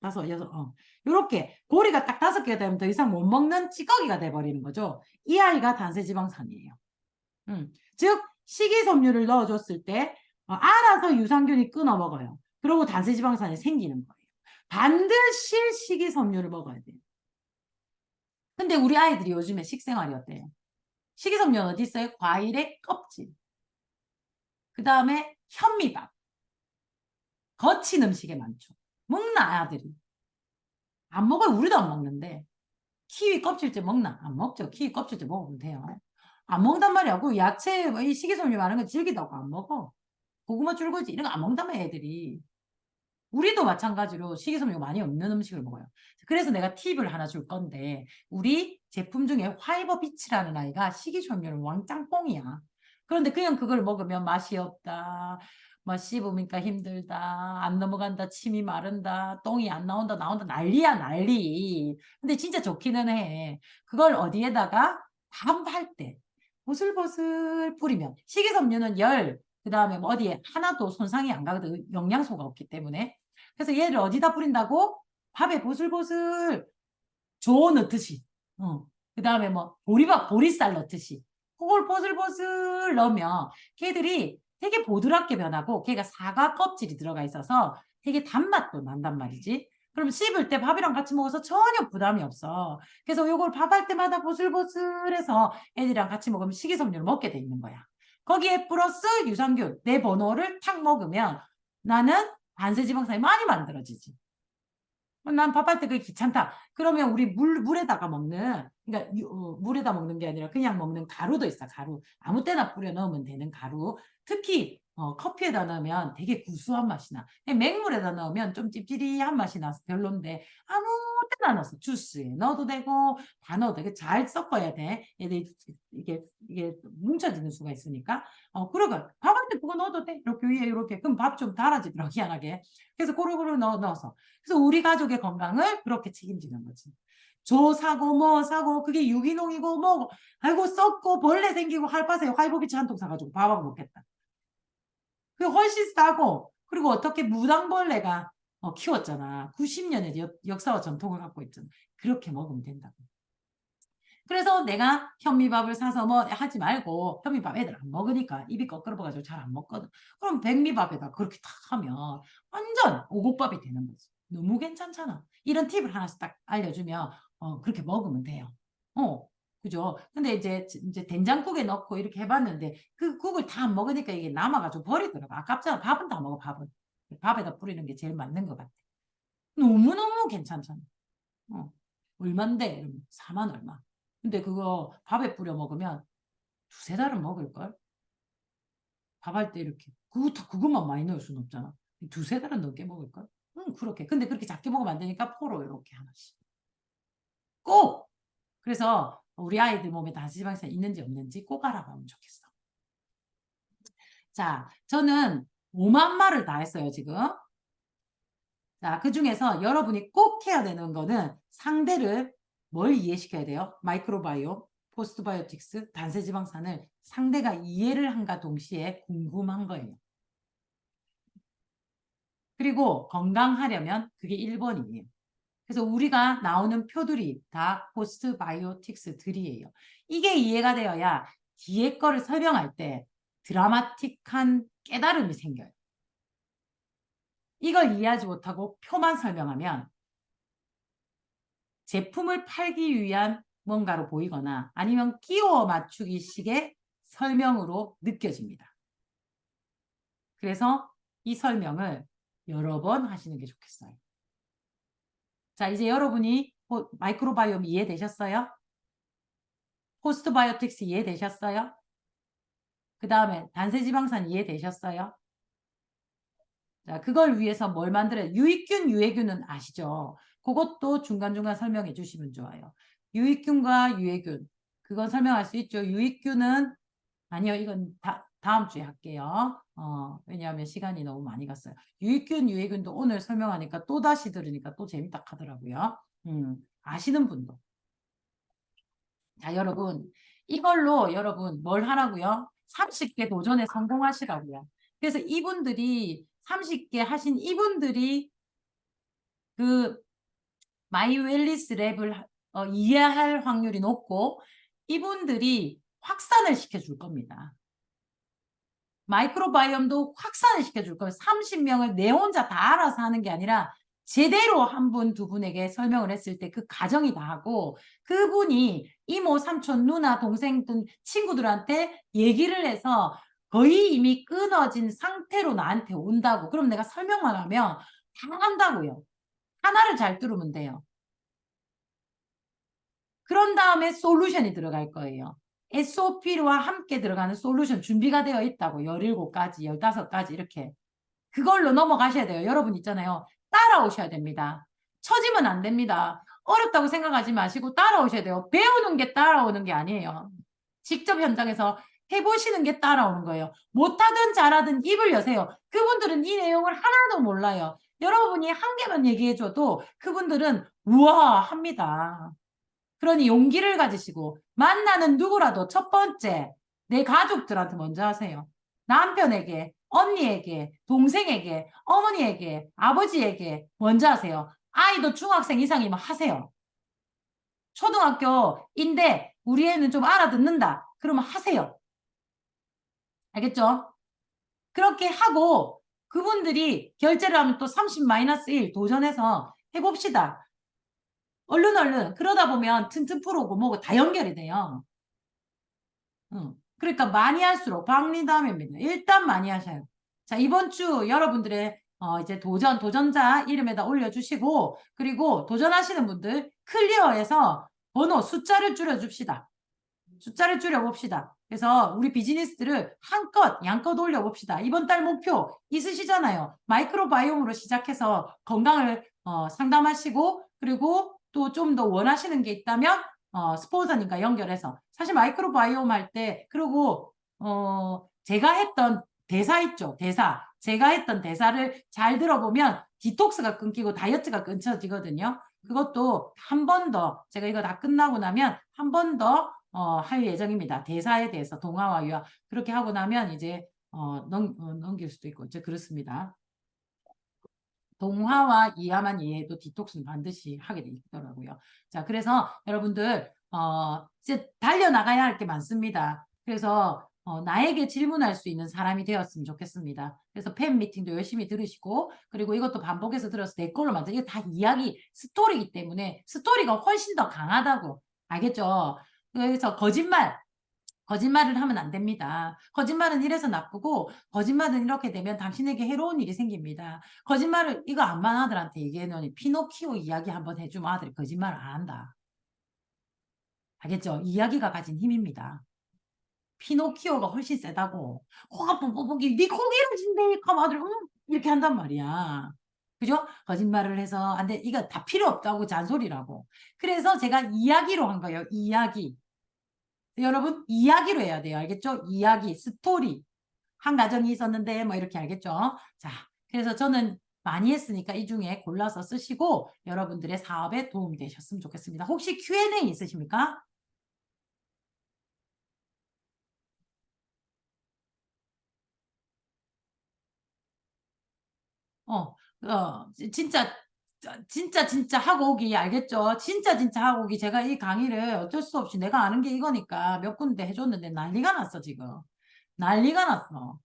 다섯, 여섯, 요렇게 고리가 딱 5개가 되면 더 이상 못 먹는 찌꺼기가 돼버리는 거죠. 이 아이가 단세지방산이에요. 즉 식이섬유를 넣어줬을 때 알아서 유산균이 끊어 먹어요. 그리고 단세지방산이 생기는 거예요. 반드시 식이섬유를 먹어야 돼요. 근데 우리 아이들이 요즘에 식생활이 어때요? 식이섬유는 어디 있어요? 과일의 껍질. 그 다음에 현미밥. 거친 음식에 많죠. 먹나 아들이? 안 먹어요. 우리도 안 먹는데. 키위 껍질째 먹나? 안 먹죠. 키위 껍질째 먹으면 돼요. 안 먹단 말이야. 그 야채, 이 식이섬유 많은 거 질기다고 안 먹어. 고구마 줄거지 이런 거 안 먹단 말이야, 애들이. 우리도 마찬가지로 식이섬유가 많이 없는 음식을 먹어요. 그래서 내가 팁을 하나 줄 건데 우리 제품 중에 화이버 비치라는 아이가 식이섬유는 왕짱뽕이야. 그런데 그냥 그걸 먹으면 맛이 없다. 뭐 씹으니까 힘들다. 안 넘어간다. 침이 마른다. 똥이 안 나온다. 나온다. 난리야 난리. 근데 진짜 좋기는 해. 그걸 어디에다가 밥할 때 보슬보슬 뿌리면 식이섬유는 열, 그 다음에 뭐 어디에 하나도 손상이 안 가거든. 영양소가 없기 때문에. 그래서 얘를 어디다 뿌린다고? 밥에 보슬보슬 조 넣듯이. 그 다음에 뭐 보리밥, 보리쌀 넣듯이. 그걸 보슬보슬 넣으면 걔들이 되게 보드랍게 변하고 걔가 사과 껍질이 들어가 있어서 되게 단맛도 난단 말이지. 그럼 씹을 때 밥이랑 같이 먹어서 전혀 부담이 없어. 그래서 요걸 밥할 때마다 보슬보슬해서 애들이랑 같이 먹으면 식이섬유를 먹게 돼 있는 거야. 거기에 플러스 유산균, 내 번호를 탁 먹으면 나는 반세지방산이 많이 만들어지지. 난 밥할 때 그게 귀찮다. 그러면 우리 물에다가 먹는, 그러니까 물에다 먹는 게 아니라 그냥 먹는 가루도 있어, 가루. 아무 때나 뿌려 넣으면 되는 가루. 특히 커피에다 넣으면 되게 구수한 맛이 나. 맹물에다 넣으면 좀 찝찝한 맛이 나서 별론데 아무 때나 넣어서 주스에 넣어도 되고 다 넣어도 되고 잘 섞어야 돼. 얘들 이게 뭉쳐지는 수가 있으니까. 그러니까 밥할 때 그거 넣어도 돼. 이렇게 위에 이렇게. 그럼 밥 좀 달아지더라고, 희한하게. 그래서 고루고루 넣어서. 그래서 우리 가족의 건강을 그렇게 책임지는 거지. 조 사고 뭐 사고 그게 유기농이고 뭐 아이고 썩고 벌레 생기고 할바세 화이보비치 한 통 사가지고 밥하고 먹겠다. 그게 훨씬 싸고 그리고 어떻게 무당벌레가 키웠잖아. 90년의 역사와 전통을 갖고 있잖아. 그렇게 먹으면 된다고. 그래서 내가 현미밥을 사서 뭐 하지 말고 현미밥 애들 안 먹으니까 입이 거꾸러져가지고 잘 안 먹거든. 그럼 백미밥에다 그렇게 탁 하면 완전 오곡밥이 되는 거지. 너무 괜찮잖아. 이런 팁을 하나씩 딱 알려주면 그렇게 먹으면 돼요. 그죠? 근데 이제 된장국에 넣고 이렇게 해봤는데 그 국을 다 안 먹으니까 이게 남아가지고 버리더라고. 아깝잖아. 밥은 다 먹어, 밥은. 밥에다 뿌리는 게 제일 맞는 것 같아. 너무너무 괜찮잖아. 얼만데? 4만 얼마. 근데 그거 밥에 뿌려 먹으면 두세 달은 먹을걸? 밥할 때 이렇게. 그것만 많이 넣을 수는 없잖아. 두세 달은 넘게 먹을걸? 응, 그렇게. 근데 그렇게 작게 먹으면 안 되니까 포로 이렇게 하나씩. 꼭! 그래서 우리 아이들 몸에 다시지방산 있는지 없는지 꼭 알아보면 좋겠어. 자, 저는 5만 말을 다 했어요, 지금. 자, 그 중에서 여러분이 꼭 해야 되는 거는 상대를 뭘 이해시켜야 돼요? 마이크로바이옴, 포스트바이오틱스, 단세지방산을 상대가 이해를 한가 동시에 궁금한 거예요. 그리고 건강하려면 그게 1번이에요. 그래서 우리가 나오는 표들이 다 포스트바이오틱스들이에요. 이게 이해가 되어야 뒤에 거를 설명할 때 드라마틱한 깨달음이 생겨요. 이걸 이해하지 못하고 표만 설명하면 제품을 팔기 위한 뭔가로 보이거나 아니면 끼워 맞추기 식의 설명으로 느껴집니다. 그래서 이 설명을 여러 번 하시는 게 좋겠어요. 자, 이제 여러분이 마이크로바이옴 이해되셨어요? 포스트바이오틱스 이해되셨어요? 그 다음에 단세지방산 이해되셨어요? 자, 그걸 위해서 뭘 만들어요? 유익균, 유해균은 아시죠? 그것도 중간중간 설명해 주시면 좋아요. 유익균과 유해균. 그건 설명할 수 있죠. 유익균은 아니요. 이건 다음 주에 할게요. 왜냐하면 시간이 너무 많이 갔어요. 유익균, 유해균도 오늘 설명하니까 또 다시 들으니까 또 재밌다 하더라고요. 아시는 분도. 자, 여러분. 이걸로 여러분 뭘 하라고요? 30개 도전에 성공하시라고요. 그래서 이분들이 30개 하신 이분들이 그 마이 웰리스 랩을 이해할 확률이 높고 이분들이 확산을 시켜줄 겁니다. 마이크로바이옴도 확산을 시켜줄 거예요. 30명을 내 혼자 다 알아서 하는 게 아니라 제대로 한 분, 두 분에게 설명을 했을 때 그 가정이 다 하고 그분이 이모, 삼촌, 누나, 동생 등 친구들한테 얘기를 해서 거의 이미 끊어진 상태로 나한테 온다고. 그럼 내가 설명만 하면 다 한다고요. 하나를 잘 들으면 돼요. 그런 다음에 솔루션이 들어갈 거예요. SOP와 함께 들어가는 솔루션 준비가 되어 있다고. 17가지, 15가지 이렇게. 그걸로 넘어가셔야 돼요. 여러분 있잖아요. 따라오셔야 됩니다. 처지면 안 됩니다. 어렵다고 생각하지 마시고 따라오셔야 돼요. 배우는 게 따라오는 게 아니에요. 직접 현장에서 해보시는 게 따라오는 거예요. 못하든 잘하든 입을 여세요. 그분들은 이 내용을 하나도 몰라요. 여러분이 한 개만 얘기해줘도 그분들은 우와 합니다. 그러니 용기를 가지시고 만나는 누구라도 첫 번째 내 가족들한테 먼저 하세요. 남편에게, 언니에게, 동생에게, 어머니에게, 아버지에게 먼저 하세요. 아이도 중학생 이상이면 하세요. 초등학교인데 우리 애는 좀 알아듣는다. 그러면 하세요. 알겠죠? 그렇게 하고 그분들이 결제를 하면 또 30-1 도전해서 해봅시다. 얼른 그러다 보면 튼튼 프로고 뭐고 다 연결이 돼요. 그러니까 많이 할수록 박리담입니다. 일단 많이 하셔요. 자, 이번 주 여러분들의 이제 도전자 이름에다 올려주시고 그리고 도전하시는 분들 클리어해서 번호 숫자를 줄여줍시다. 숫자를 줄여봅시다. 그래서 우리 비즈니스들을 한껏 양껏 올려봅시다. 이번 달 목표 있으시잖아요. 마이크로바이옴으로 시작해서 건강을 상담하시고 그리고 또 좀 더 원하시는 게 있다면 스폰서님과 연결해서 사실 마이크로바이옴 할 때 그리고 제가 했던 대사 있죠. 대사. 제가 했던 대사를 잘 들어보면 디톡스가 끊기고 다이어트가 끊쳐지거든요. 그것도 한 번 더 제가 이거 다 끝나고 나면 한 번 더 할 예정입니다. 대사에 대해서 동화와 유화 그렇게 하고 나면 이제 넘길 수도 있고 이제 그렇습니다. 동화와 이하만 이해해도 디톡스는 반드시 하게 돼 있더라고요. 자, 그래서 여러분들 이제 달려나가야 할 게 많습니다. 그래서 나에게 질문할 수 있는 사람이 되었으면 좋겠습니다. 그래서 팬 미팅도 열심히 들으시고 그리고 이것도 반복해서 들어서 내 걸로 만들 이게 다 이야기 스토리이기 때문에 스토리가 훨씬 더 강하다고 알겠죠? 그래서 거짓말을 하면 안 됩니다. 거짓말은 이래서 나쁘고 거짓말은 이렇게 되면 당신에게 해로운 일이 생깁니다. 거짓말을 이거 안만 아들한테 얘기해놓으니 피노키오 이야기 한번 해주면 아들이 거짓말을 안 한다. 알겠죠? 이야기가 가진 힘입니다. 피노키오가 훨씬 세다고. 코가 뽀뽀뽀기 네 코기를 진대. 그럼 아들이 이렇게 한단 말이야. 그죠? 거짓말을 해서 안 돼. 이거 다 필요 없다고 잔소리라고. 그래서 제가 이야기로 한 거예요. 이야기. 여러분 이야기로 해야 돼요. 알겠죠? 이야기, 스토리. 한 가정이 있었는데 뭐 이렇게 알겠죠? 자, 그래서 저는 많이 했으니까 이 중에 골라서 쓰시고 여러분들의 사업에 도움이 되셨으면 좋겠습니다. 혹시 Q&A 있으십니까? 진짜 진짜 하고 오기 알겠죠? 진짜 하고 오기 제가 이 강의를 어쩔 수 없이 내가 아는 게 이거니까 몇 군데 해줬는데 난리가 났어 지금. 난리가 났어.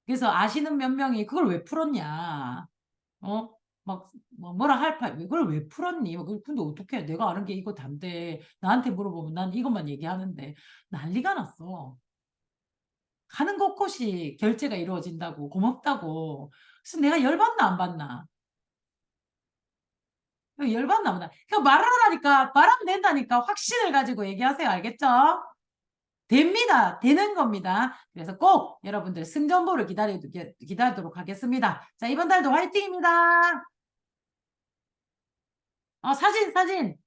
그래서 아시는 몇 명이 그걸 왜 풀었냐? 어? 막, 뭐라 할 팔, 그걸 왜 풀었니? 근데 어떻게 내가 아는 게 이거 단데, 나한테 물어보면 난 이것만 얘기하는데, 난리가 났어. 가는 곳곳이 결제가 이루어진다고, 고맙다고. 그래서 내가 열받나, 안 받나? 열받나 보다. 그냥 말을 하라니까, 말하면 된다니까, 확신을 가지고 얘기하세요. 알겠죠? 됩니다. 되는 겁니다. 그래서 꼭 여러분들 승전보를 기다리도록 하겠습니다. 자, 이번 달도 화이팅입니다. 사진.